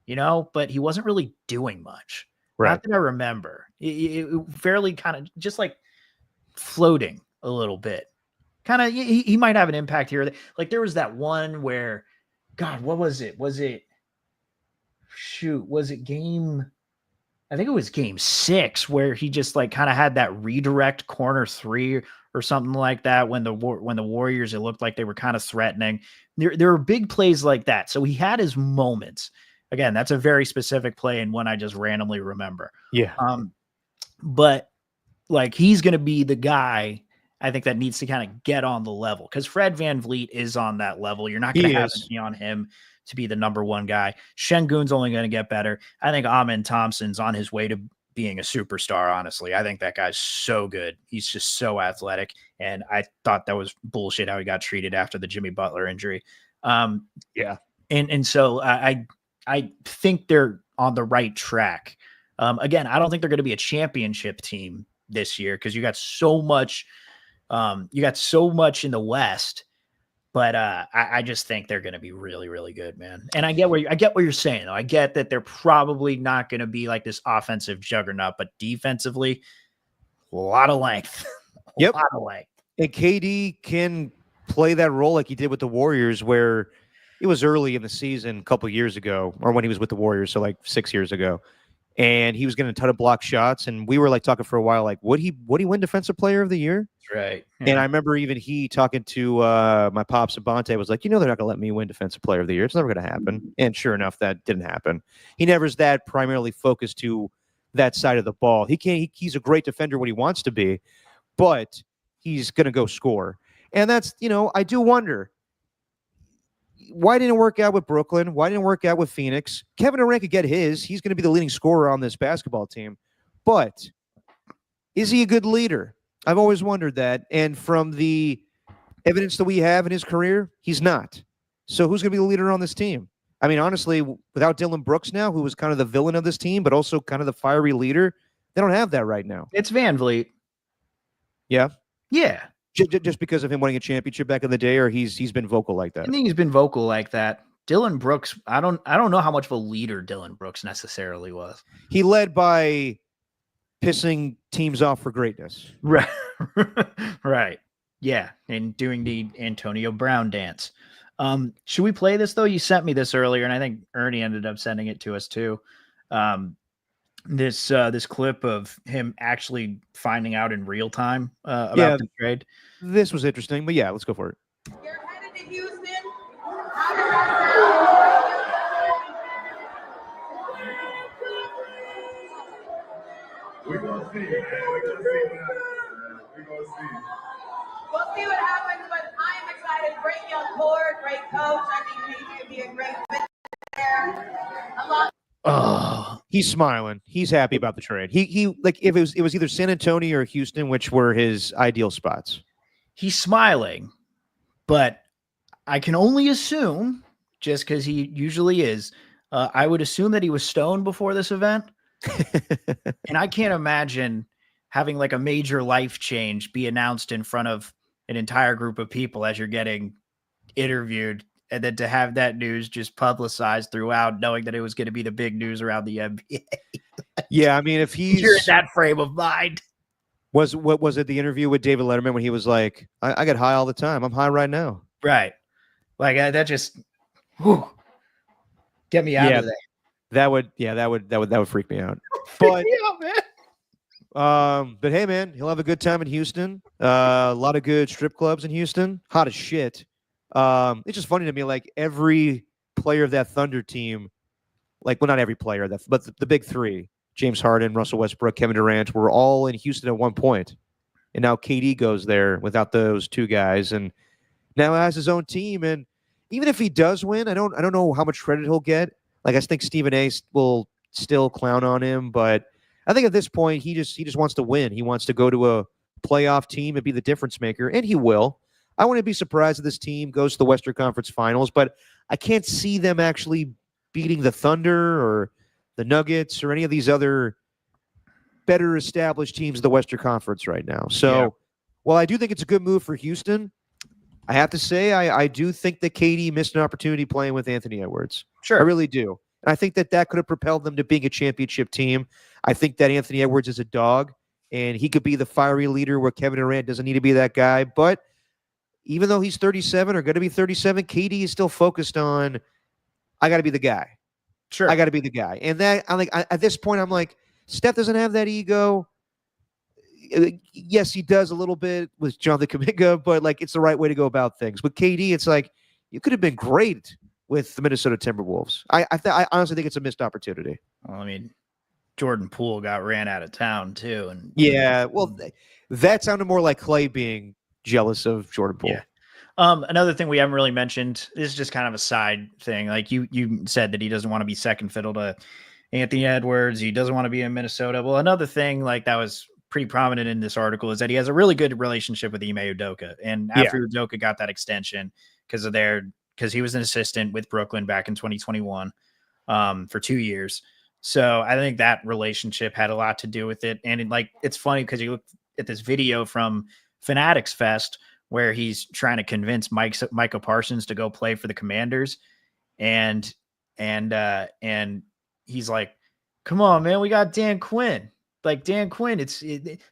but he wasn't really doing much. Right. Not that I remember. It fairly kind of just like floating a little bit, kind of he might have an impact here. Like there was that one where, God, what was it? Was it game? I think it was game 6 where he just like kind of had that redirect corner 3 or something like that when the Warriors, it looked like they were kind of threatening. There were big plays like that. So he had his moments. Again, that's a very specific play and one I just randomly remember. Yeah. But like he's going to be the guy I think that needs to kind of get on the level because Fred VanVleet is on that level. You're not going to have to be on him to be the number one guy. Şengün's only going to get better. I think Amin Thompson's on his way to being a superstar, honestly. I think that guy's so good. He's just so athletic. And I thought that was bullshit how he got treated after the Jimmy Butler injury. Yeah. And so I think they're on the right track. Again, I don't think they're going to be a championship team this year because you got so much in the West. But I just think they're going to be really, really good, man. And I get what you're saying, though. I get that they're probably not going to be like this offensive juggernaut, but defensively, a lot of length. A lot of length. And KD can play that role like he did with the Warriors, where it was early in the season a couple years ago, or when he was with the Warriors, so like 6 years ago. And he was going to ton of block shots, and we were like talking for a while, like, would he win Defensive Player of the Year? That's right. Yeah. And I remember even he talking to my pops Abante was like, they're not going to let me win Defensive Player of the Year. It's never going to happen. And sure enough, that didn't happen. He never is that primarily focused to that side of the ball. He's a great defender when he wants to be, but he's going to go score. And that's, I do wonder, why didn't it work out with Brooklyn? Why didn't it work out with Phoenix? Kevin Durant could get his. He's going to be the leading scorer on this basketball team. But is he a good leader? I've always wondered that. And from the evidence that we have in his career, he's not. So who's going to be the leader on this team? I mean, honestly, without Dylan Brooks now, who was kind of the villain of this team, but also kind of the fiery leader, they don't have that right now. It's VanVleet. Yeah? Yeah. Just because of him winning a championship back in the day, or he's been vocal like that? I think he's been vocal like that. Dylan Brooks, I don't know how much of a leader Dylan Brooks necessarily was. He led by pissing teams off for greatness. Right. Right. Yeah. And doing the Antonio Brown dance. Should we play this though? You sent me this earlier, and I think Ernie ended up sending it to us too. This clip of him actually finding out in real time about the trade. This was interesting, but yeah, let's go for it. You're headed to Houston. How does that sound? We're gonna see, man. We're gonna see what happens, man. We're gonna see. We'll see what happens, but I'm excited. Great young core, great coach. I think KD would be a great fit there. A lot. Oh, he's smiling. He's happy about the trade. He like if it was either San Antonio or Houston, which were his ideal spots. He's smiling, but I can only assume, just because he usually is, I would assume that he was stoned before this event. And I can't imagine having like a major life change be announced in front of an entire group of people as you're getting interviewed, and then to have that news just publicized throughout, knowing that it was going to be the big news around the NBA. Yeah, I mean, if you're in that frame of mind. Was it the interview with David Letterman when he was like, I get high all the time. I'm high right now. Right. Like that just get me out of there. That would freak me out. But but hey, man, he'll have a good time in Houston. A lot of good strip clubs in Houston. Hot as shit. It's just funny to me, like every player of that Thunder team, like, well, not every player, but the big three, James Harden, Russell Westbrook, Kevin Durant, were all in Houston at one point. And now KD goes there without those two guys, and now has his own team. And even if he does win, I don't know how much credit he'll get. Like, I think Stephen A will still clown on him, but I think at this point he just wants to win. He wants to go to a playoff team and be the difference maker, and he will. I wouldn't be surprised if this team goes to the Western Conference Finals, but I can't see them actually beating the Thunder or the Nuggets or any of these other better established teams of the Western Conference right now. So, while I do think it's a good move for Houston, I have to say I do think that KD missed an opportunity playing with Anthony Edwards. Sure. I really do. And I think that could have propelled them to being a championship team. I think that Anthony Edwards is a dog, and he could be the fiery leader where Kevin Durant doesn't need to be that guy. But even though he's 37 or going to be 37, KD is still focused on, I got to be the guy. Sure. I got to be the guy. And that, I'm like, at this point, I'm like, Steph doesn't have that ego. Yes, he does a little bit with Jonathan Kuminga, but like it's the right way to go about things. With KD, it's like you could have been great with the Minnesota Timberwolves. I honestly think it's a missed opportunity. Well, I mean, Jordan Poole got ran out of town too, and yeah, well, that sounded more like Clay being jealous of Jordan Poole. Yeah. Another thing we haven't really mentioned, this is just kind of a side thing. Like you said that he doesn't want to be second fiddle to Anthony Edwards. He doesn't want to be in Minnesota. Well, another thing like that was pretty prominent in this article is that he has a really good relationship with Ime Udoka. And after Udoka got that extension because he was an assistant with Brooklyn back in 2021 for 2 years. So I think that relationship had a lot to do with it. And it's funny because you look at this video from Fanatics Fest where he's trying to convince Micah Parsons to go play for the Commanders. And he's like, come on, man, we got Dan Quinn. Like Dan Quinn,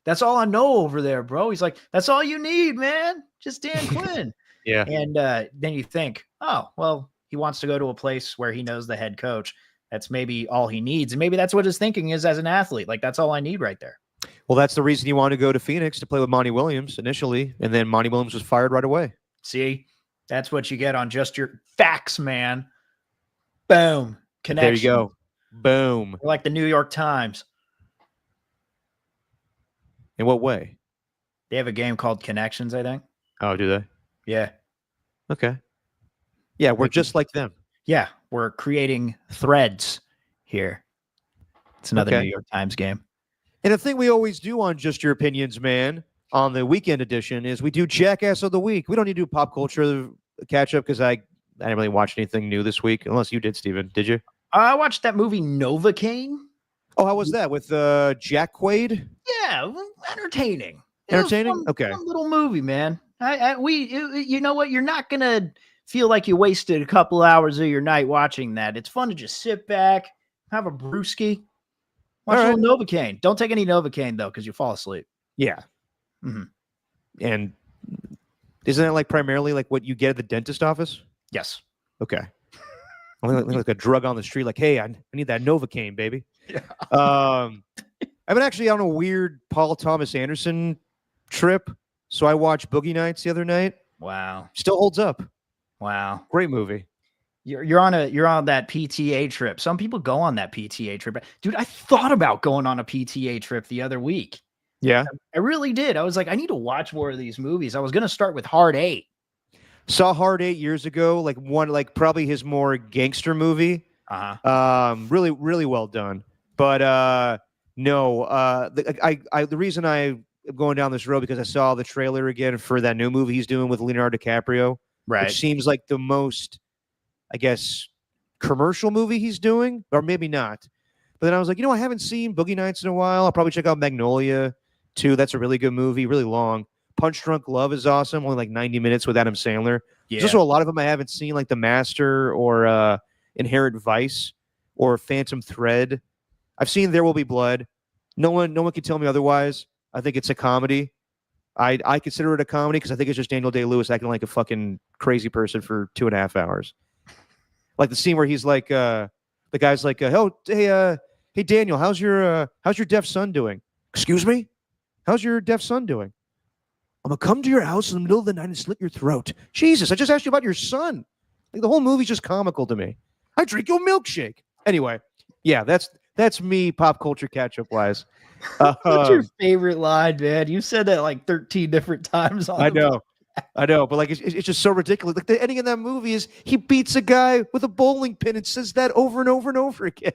that's all I know over there, bro. He's like, that's all you need, man. Just Dan Quinn. Yeah. And then you think, oh, well, he wants to go to a place where he knows the head coach. That's maybe all he needs. And maybe that's what his thinking is as an athlete. Like, that's all I need right there. Well, that's the reason you wanted to go to Phoenix to play with Monty Williams initially. And then Monty Williams was fired right away. See, that's what you get on just your facts, man. Boom. Connection. There you go. Boom. Like the New York Times. In what way? They have a game called Connections, I think. Oh, do they? Yeah. Okay. Yeah, we're just like them. Yeah, we're creating threads here. It's another New York Times game. And the thing we always do on Just Your Opinions, man, on the weekend edition is we do Jackass of the Week. We don't need to do pop culture catch up because I didn't really watch anything new this week, unless you did, Steven. Did you? I watched that movie Novocaine. Oh, how was that with Jack Quaid? Yeah, entertaining. Entertaining? Okay. Fun little movie, man. You know what? You're not gonna feel like you wasted a couple hours of your night watching that. It's fun to just sit back, have a brewski, watch a little Novocaine. Don't take any Novocaine though, because you fall asleep. Yeah. Mm-hmm. And isn't that like primarily like what you get at the dentist office? Yes. Okay. Like a drug on the street, like, hey, I need that Novocaine, baby. Yeah. I've been actually on a weird Paul Thomas Anderson trip. So I watched Boogie Nights the other night. Wow. Still holds up. Wow. Great movie. You're on that PTA trip. Some people go on that PTA trip. Dude, I thought about going on a PTA trip the other week. Yeah. I really did. I was like, I need to watch more of these movies. I was going to start with Hard 8. Saw Hard 8 years ago, probably his more gangster movie. Really, really well done. But no, the reason I am going down this road because I saw the trailer again for that new movie he's doing with Leonardo DiCaprio, right? Which seems like the most, I guess, commercial movie he's doing, or maybe not. But then I was like, I haven't seen Boogie Nights in a while. I'll probably check out Magnolia too. That's a really good movie, really long. Punch Drunk Love is awesome. Only like 90 minutes with Adam Sandler. Yeah. There's also a lot of them I haven't seen, like The Master or Inherent Vice or Phantom Thread. I've seen There Will Be Blood. No one can tell me otherwise. I think it's a comedy. I consider it a comedy because I think it's just Daniel Day-Lewis acting like a fucking crazy person for 2.5 hours. Like the scene where he's like, the guy's like, hey Daniel, how's your deaf son doing? Excuse me? How's your deaf son doing? I'm gonna come to your house in the middle of the night and slit your throat. Jesus, I just asked you about your son. Like the whole movie's just comical to me. I drink your milkshake. Anyway, yeah, that's me pop culture catch-up wise. What's your favorite line, man? You said that like 13 different times. I know, but like it's just so ridiculous. Like the ending of that movie is he beats a guy with a bowling pin and says that over and over and over again.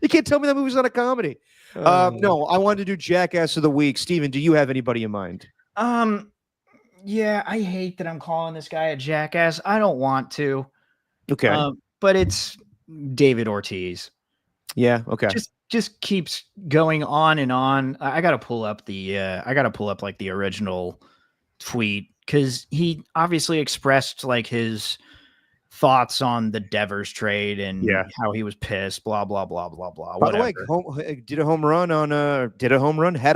You can't tell me that movie's not a comedy. No, I wanted to do Jackass of the Week. Steven, do you have anybody in mind? Yeah, I hate that I'm calling this guy a jackass. I don't want to. Okay. But it's David Ortiz. Yeah, okay. Just keeps going on and on. I gotta pull up like the original tweet because he obviously expressed like his thoughts on the Devers trade and how he was pissed, blah blah blah blah blah. By the way, had a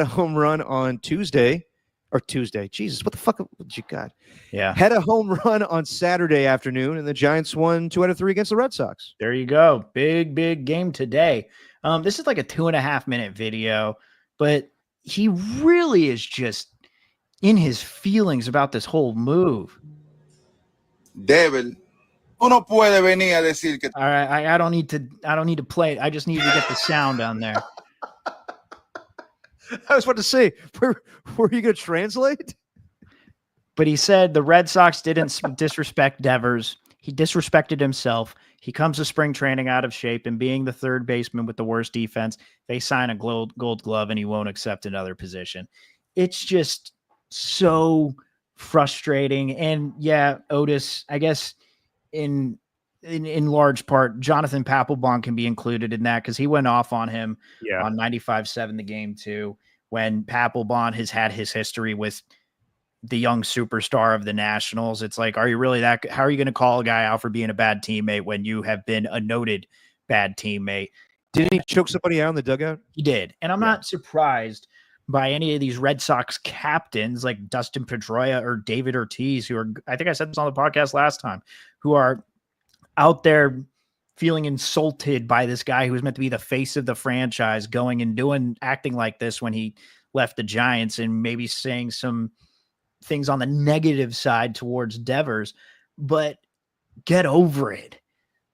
home run on Tuesday or Tuesday. Jesus, what the fuck? You got? Yeah. Had a home run on Saturday afternoon, and the Giants won 2 out of 3 against the Red Sox. There you go. Big game today. This is like a 2.5-minute video, but he really is just in his feelings about this whole move. Devil, tú no puedes venir a decir que. All right, I don't need to play it. I just need to get the sound on there. I was about to say, were you going to translate? But he said the Red Sox didn't disrespect Devers. He disrespected himself. He comes to spring training out of shape, and being the third baseman with the worst defense, they sign a gold glove, and he won't accept another position. It's just so frustrating. And yeah, Otis, I guess in large part, Jonathan Papelbon can be included in that because he went off on him on 95-7 the game too, when Papelbon has had his history with the young superstar of the Nationals. It's like, are you really that? How are you going to call a guy out for being a bad teammate when you have been a noted bad teammate? Didn't he choke somebody out in the dugout? He did. And I'm not surprised by any of these Red Sox captains like Dustin Pedroia or David Ortiz, who are, I think I said this on the podcast last time, who are out there feeling insulted by this guy who was meant to be the face of the franchise going and acting like this when he left the Giants, and maybe saying some things on the negative side towards Devers. But get over it.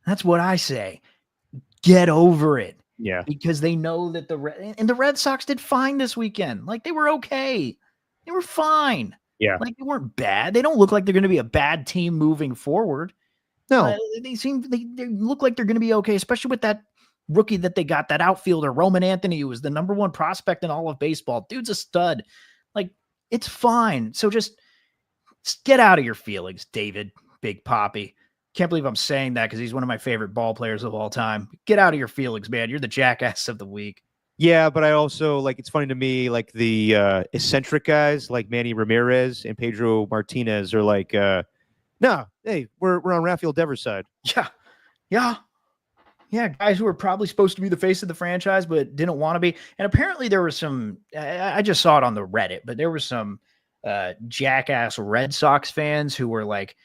That's what I say. Get over it. Yeah. Because they know that the Red Sox did fine this weekend. Like, they were okay. They were fine. Yeah. Like, they weren't bad. They don't look like they're going to be a bad team moving forward. No. They look like they're going to be okay, especially with that rookie that they got, that outfielder, Roman Anthony, who was the number 1 prospect in all of baseball. Dude's a stud. Like, it's fine. So just get out of your feelings, David Big Papi. Can't believe I'm saying that because he's one of my favorite ball players of all time. Get out of your feelings, man. You're the jackass of the week. Yeah, but I also, like, it's funny to me, like, the eccentric guys like Manny Ramirez and Pedro Martinez are like, no, hey, we're on Rafael Devers' side. Yeah. Guys who were probably supposed to be the face of the franchise, but didn't want to be. And apparently there was some, I just saw it on the Reddit, but there were some jackass Red Sox fans who were like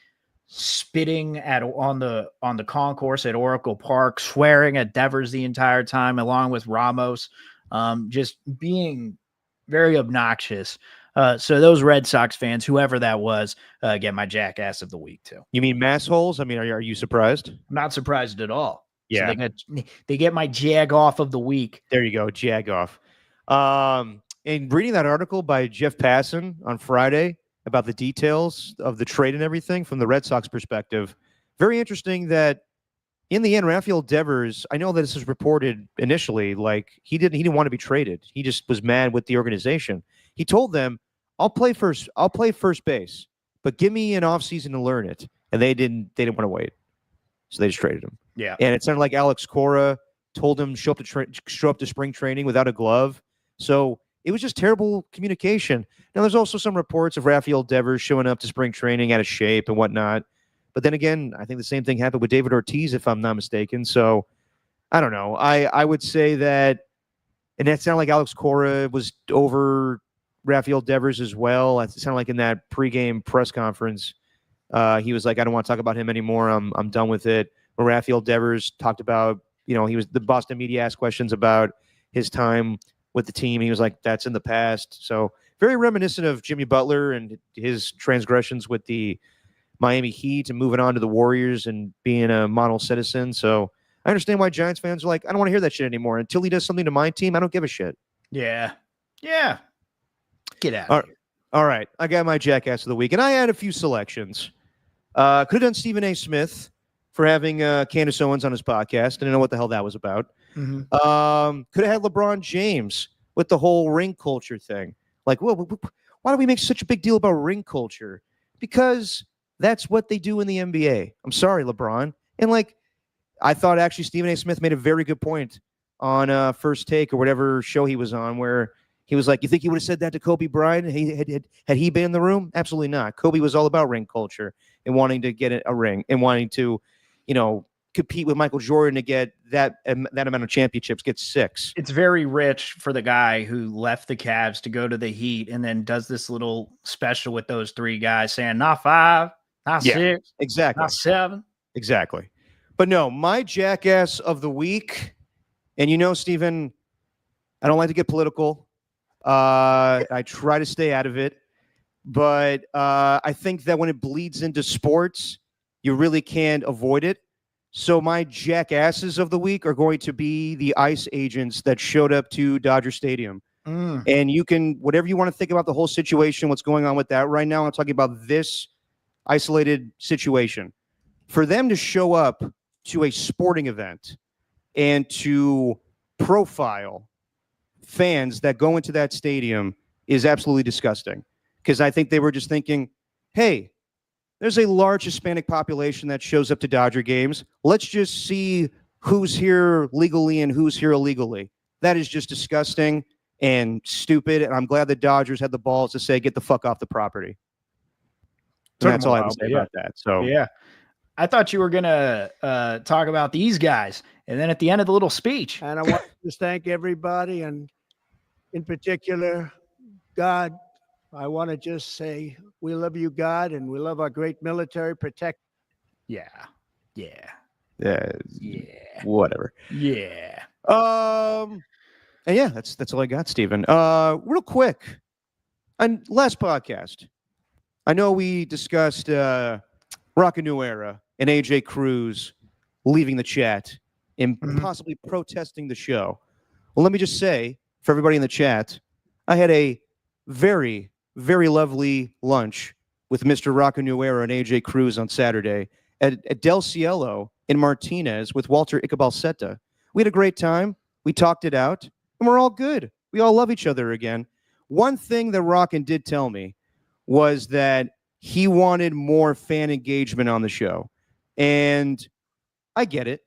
spitting on the concourse at Oracle Park, swearing at Devers the entire time, along with Ramos, just being very obnoxious. So those Red Sox fans, whoever that was, get my jackass of the week too. You mean massholes? I mean, are you surprised? I'm not surprised at all. Yeah. So they get my jag off of the week. There you go, jag off. And reading that article by Jeff Passan on Friday about the details of the trade and everything from the Red Sox perspective, very interesting that in the end, Rafael Devers, I know that this was reported initially, like he didn't want to be traded. He just was mad with the organization. He told them, I'll play first base, but give me an offseason to learn it. And they didn't want to wait. So they just traded him. Yeah. And it sounded like Alex Cora told him show up to spring training without a glove. So it was just terrible communication. Now, there's also some reports of Rafael Devers showing up to spring training out of shape and whatnot. But then again, I think the same thing happened with David Ortiz, if I'm not mistaken. So I don't know. I would say that, and that sounded like Alex Cora was over Rafael Devers as well. It sounded like in that pregame press conference, he was like, I don't want to talk about him anymore. I'm done with it. When Rafael Devers talked about, the Boston media asked questions about his time with the team. He was like, that's in the past. So very reminiscent of Jimmy Butler and his transgressions with the Miami Heat and moving on to the Warriors and being a model citizen. So I understand why Giants fans are like, I don't want to hear that shit anymore. Until he does something to my team, I don't give a shit. Yeah. Get out of here. All right. I got my jackass of the week, and I had a few selections. Could have done Stephen A. Smith for having Candace Owens on his podcast. Didn't know what the hell that was about. Mm-hmm. Could have had LeBron James with the whole ring culture thing. Like, well, why do we make such a big deal about ring culture? Because that's what they do in the NBA. I'm sorry, LeBron. And like, I thought actually Stephen A. Smith made a very good point on First Take or whatever show he was on, where he was like, you think he would have said that to Kobe Bryant had he been in the room? Absolutely not. Kobe was all about ring culture and wanting to get a ring and wanting to, compete with Michael Jordan to get that amount of championships, get 6. It's very rich for the guy who left the Cavs to go to the Heat and then does this little special with those 3 guys saying, not 5, not 6, exactly, not 7. Exactly. But no, my jackass of the week, and Stephen, I don't like to get political. I try to stay out of it. But I think that when it bleeds into sports, you really can't avoid it. So my jackasses of the week are going to be the ICE agents that showed up to Dodger Stadium. And you can, whatever you want to think about the whole situation, what's going on with that right now, I'm talking about this isolated situation. For them to show up to a sporting event and to profile fans that go into that stadium is absolutely disgusting. Because I think they were just thinking, hey, there's a large Hispanic population that shows up to Dodger games. Let's just see who's here legally and who's here illegally. That is just disgusting and stupid. And I'm glad the Dodgers had the balls to say, get the fuck off the property. And that's all I have to say about that. So yeah. I thought you were going to talk about these guys. And then at the end of the little speech. And I want to thank everybody. And in particular, God, I want to just say we love you, God, and we love our great military protect. Yeah. Whatever. Yeah. And yeah, that's all I got, Stephen. Real quick, and last podcast, I know we discussed Rock a New Era and AJ Cruz leaving the chat and possibly protesting the show. Well, let me just say for everybody in the chat, I had a very, very lovely lunch with Mr. Rock a New Era and AJ Cruz on Saturday at Del Cielo in Martinez with Walter Icabalseta. We had a great time. We talked it out, and we're all good. We all love each other again. One thing that Rockin' did tell me was that he wanted more fan engagement on the show. And I get it.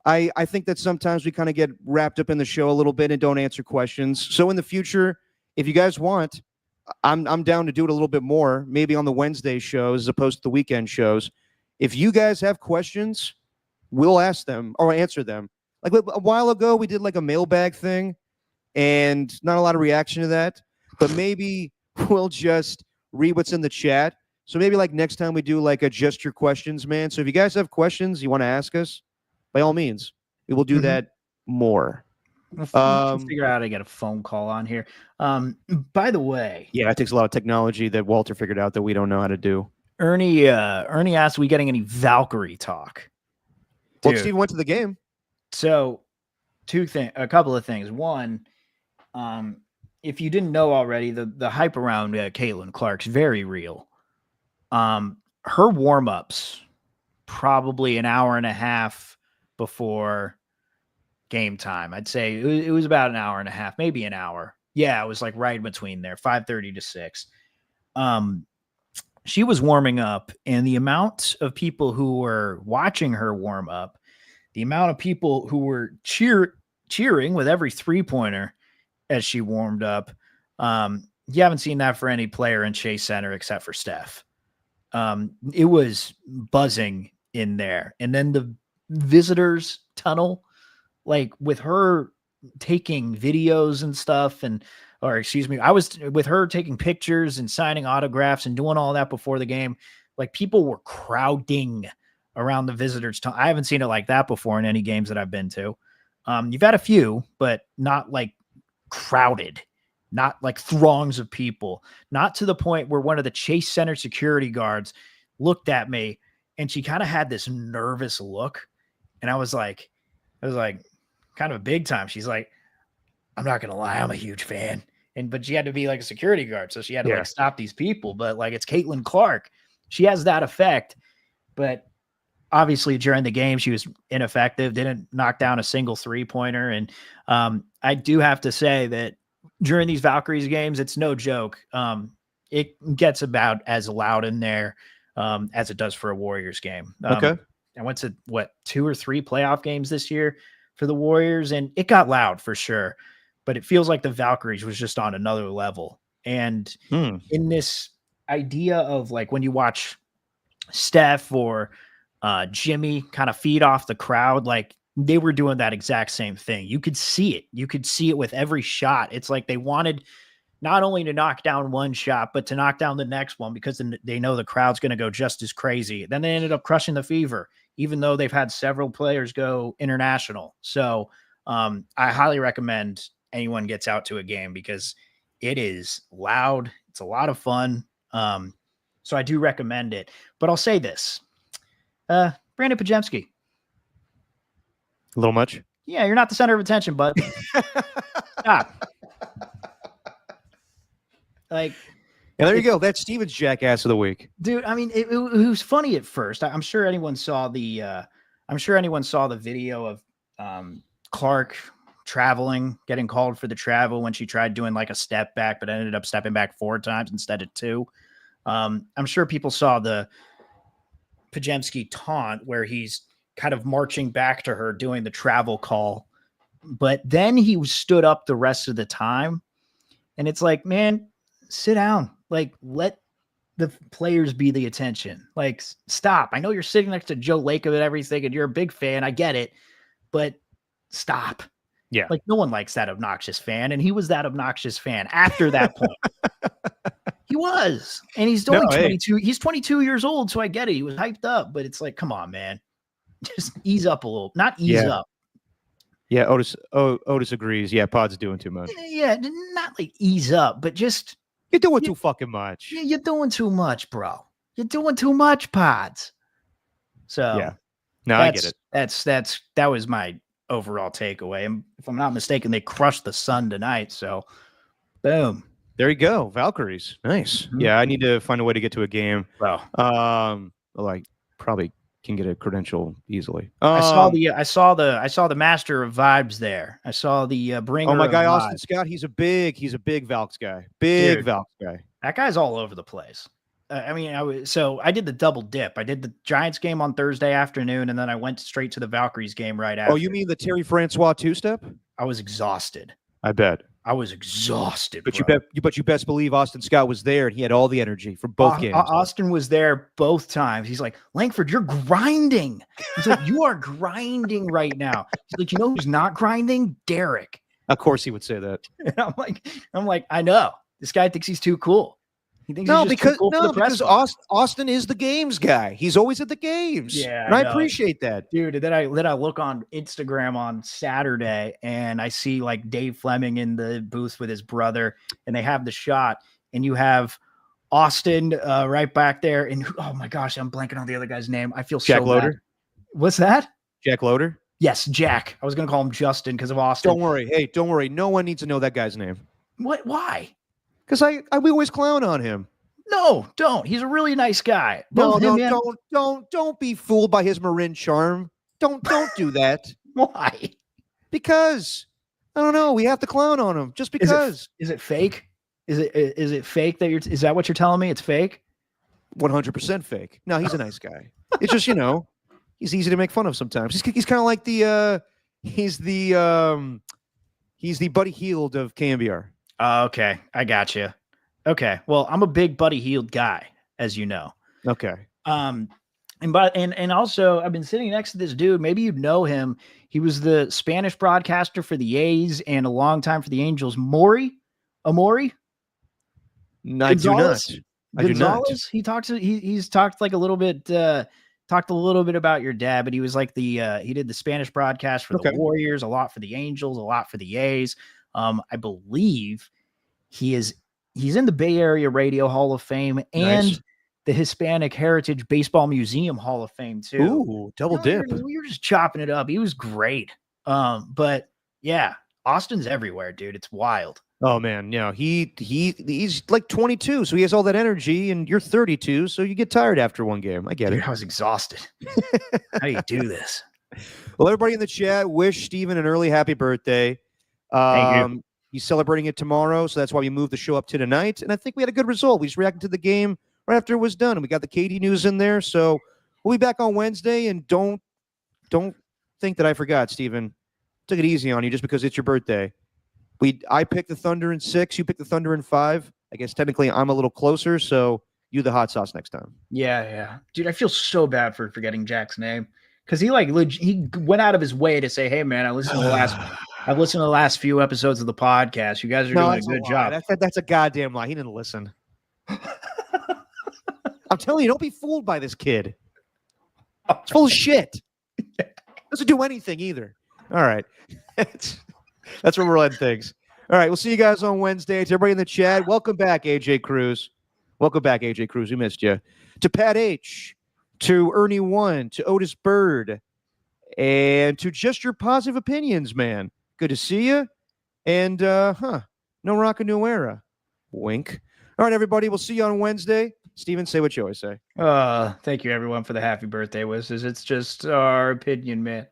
I think that sometimes we kind of get wrapped up in the show a little bit and don't answer questions. So in the future, if you guys want, I'm down to do it a little bit more, maybe on the Wednesday shows as opposed to the weekend shows. If you guys have questions, we'll ask them or answer them. Like a while ago, we did like a mailbag thing and not a lot of reaction to that, but maybe we'll just read what's in the chat. So maybe like next time we do like a just your questions, man. So if you guys have questions you want to ask us, by all means, we will do that more. Figure out how to get a phone call on here. By the way, yeah, it takes a lot of technology that Walter figured out that we don't know how to do. Ernie asked, "We getting any Valkyrie talk?" Well, Steve went to the game. So, a couple of things. One, if you didn't know already, the hype around Caitlin Clark's very real. Her warm-ups probably an hour and a half before game time. I'd say it was about an hour and a half, maybe an hour. Yeah, it was like right in between there, 5:30 to 6. She was warming up, and the amount of people who were watching her warm up, the amount of people who were cheering with every 3-pointer as she warmed up, you haven't seen that for any player in Chase Center except for Steph. It was buzzing in there. And then the visitors tunnel, like with her taking videos and stuff I was with her taking pictures and signing autographs and doing all that before the game. Like people were crowding around the visitors tunnel. I haven't seen it like that before in any games that I've been to. You've had a few, but not like crowded, not like throngs of people, not to the point where one of the Chase Center security guards looked at me and she kind of had this nervous look. And I was like, kind of big time. She's like, I'm not going to lie, I'm a huge fan. But she had to be like a security guard. So she had to like stop these people. But like, it's Caitlin Clark. She has that effect. But obviously during the game, she was ineffective, didn't knock down a single 3-pointer. And I do have to say that during these Valkyries games, it's no joke. It gets about as loud in there as it does for a Warriors game. Okay. I went to 2 or 3 playoff games this year for the Warriors, and it got loud for sure. But it feels like the Valkyries was just on another level. And in this idea of like when you watch Steph or Jimmy kind of feed off the crowd. Like they were doing that exact same thing. You could see it. You could see it with every shot. It's like they wanted not only to knock down one shot, but to knock down the next one because they know the crowd's going to go just as crazy. Then they ended up crushing the Fever, even though they've had several players go international. So I highly recommend anyone gets out to a game because it is loud. It's a lot of fun. So I do recommend it. But I'll say this. Brandon Pajemski. A little much? Yeah, you're not the center of attention, bud. Stop. Like, and there you go. That's Steven's jackass of the week, dude. I mean, it was funny at first. I'm sure anyone saw the video of Clark traveling, getting called for the travel when she tried doing like a step back, but ended up stepping back 4 times instead of 2. I'm sure people saw the Pajemski taunt where he's kind of marching back to her doing the travel call, but then he stood up the rest of the time, and it's like, man, sit down. Like, let the players be the attention. Like, stop. I know you're sitting next to Joe Lacob and everything, and you're a big fan. I get it, but stop. Yeah. Like, no one likes that obnoxious fan, and he was that obnoxious fan after that point. He was, and he's only 22. He's 22 years old, so I get it. He was hyped up, but it's like, come on, man. Just ease up a little. Not ease up. Yeah, Otis agrees. Yeah, Pod's doing too much. Yeah, not like ease up, but just you're doing too fucking much. Yeah, you're doing too much, bro. You're doing too much, Pods. So yeah, no, I get it. That was my overall takeaway. And if I'm not mistaken, they crushed the Sun tonight. So, boom. There you go, Valkyries. Nice. Mm-hmm. Yeah, I need to find a way to get to a game. Wow. Like probably can get a credential easily. I saw the Master of Vibes there. I saw the bringer. Oh, my guy Vibes. Austin Scott. He's a big Valks guy. Big Valks guy. That guy's all over the place. I mean, I did the double dip. I did the Giants game on Thursday afternoon, and then I went straight to the Valkyries game right after. Oh, you mean the Terry Francois 2-step? I was exhausted. I bet. I was exhausted. But bro. you best believe Austin Scott was there, and he had all the energy for both games. Austin was there both times. He's like, Langford, you're grinding. He's like, you are grinding right now. He's like, you know who's not grinding? Derek. Of course he would say that. And I'm like, I know. This guy thinks he's too cool. He thinks he's just too cool for the press because Austin is the games guy. He's always at the games. Yeah, and I appreciate that, dude. And then I look on Instagram on Saturday, and I see like Dave Fleming in the booth with his brother, and they have the shot, and you have Austin right back there, and oh my gosh, I'm blanking on the other guy's name. I feel Jack so Loader. bad. What's that? Jack Loader. Yes, Jack. I was gonna call him Justin because of Austin. Don't worry. Hey, don't worry. No one needs to know that guy's name. What? Why? Because we always clown on him. No, don't. He's a really nice guy. Don't be fooled by his Marin charm. Don't do that. Why? Because I don't know. We have to clown on him just because. Is it fake? Is it fake that is that what you're telling me? It's fake? 100% fake. No, he's a nice guy. It's just, he's easy to make fun of sometimes. He's kind of like he's the Buddy Hield of KMBR. Okay, I got you. Okay, well, I'm a big Buddy Hield guy, as you know. Okay. And also, I've been sitting next to this dude. Maybe you know him. He was the Spanish broadcaster for the A's and a long time for the Angels. Amori? I do not. Gonzalez? He's talked like a little bit. Talked a little bit about your dad, but he was like he did the Spanish broadcast for the Warriors, a lot for the Angels, a lot for the A's. I believe he's in the Bay Area Radio Hall of Fame and the Hispanic Heritage Baseball Museum Hall of Fame too. Ooh, double dip. We were just chopping it up. He was great. But yeah, Austin's everywhere, dude. It's wild. Oh man, he's like 22, so he has all that energy, and you're 32, so you get tired after one game. I get it. I was exhausted. How do you do this? Well, everybody in the chat, wish Steven an early happy birthday. Thank you. He's celebrating it tomorrow, so that's why we moved the show up to tonight. And I think we had a good result. We just reacted to the game right after it was done, and we got the KD news in there. So we'll be back on Wednesday. And don't think that I forgot, Steven. Took it easy on you just because it's your birthday. I picked the Thunder in 6. You picked the Thunder in 5. I guess technically I'm a little closer, so you the hot sauce next time. Yeah. Dude, I feel so bad for forgetting Jack's name. Because he he went out of his way to say, "Hey man, I listened to the last few episodes of the podcast. You guys are doing a good job." That's a goddamn lie. He didn't listen. I'm telling you, don't be fooled by this kid. It's full of shit. Doesn't do anything either. All right. That's where we're at things. All right. We'll see you guys on Wednesday. To everybody in the chat, welcome back, AJ Cruz. Welcome back, AJ Cruz. We missed you. To Pat H, to Ernie One, to Otis Bird, and to Just Your Positive Opinions, man. Good to see you. And, no Rocka New Era. Wink. All right, everybody. We'll see you on Wednesday. Steven, say what you always say. Thank you, everyone, for the happy birthday wishes. It's just our opinion, man.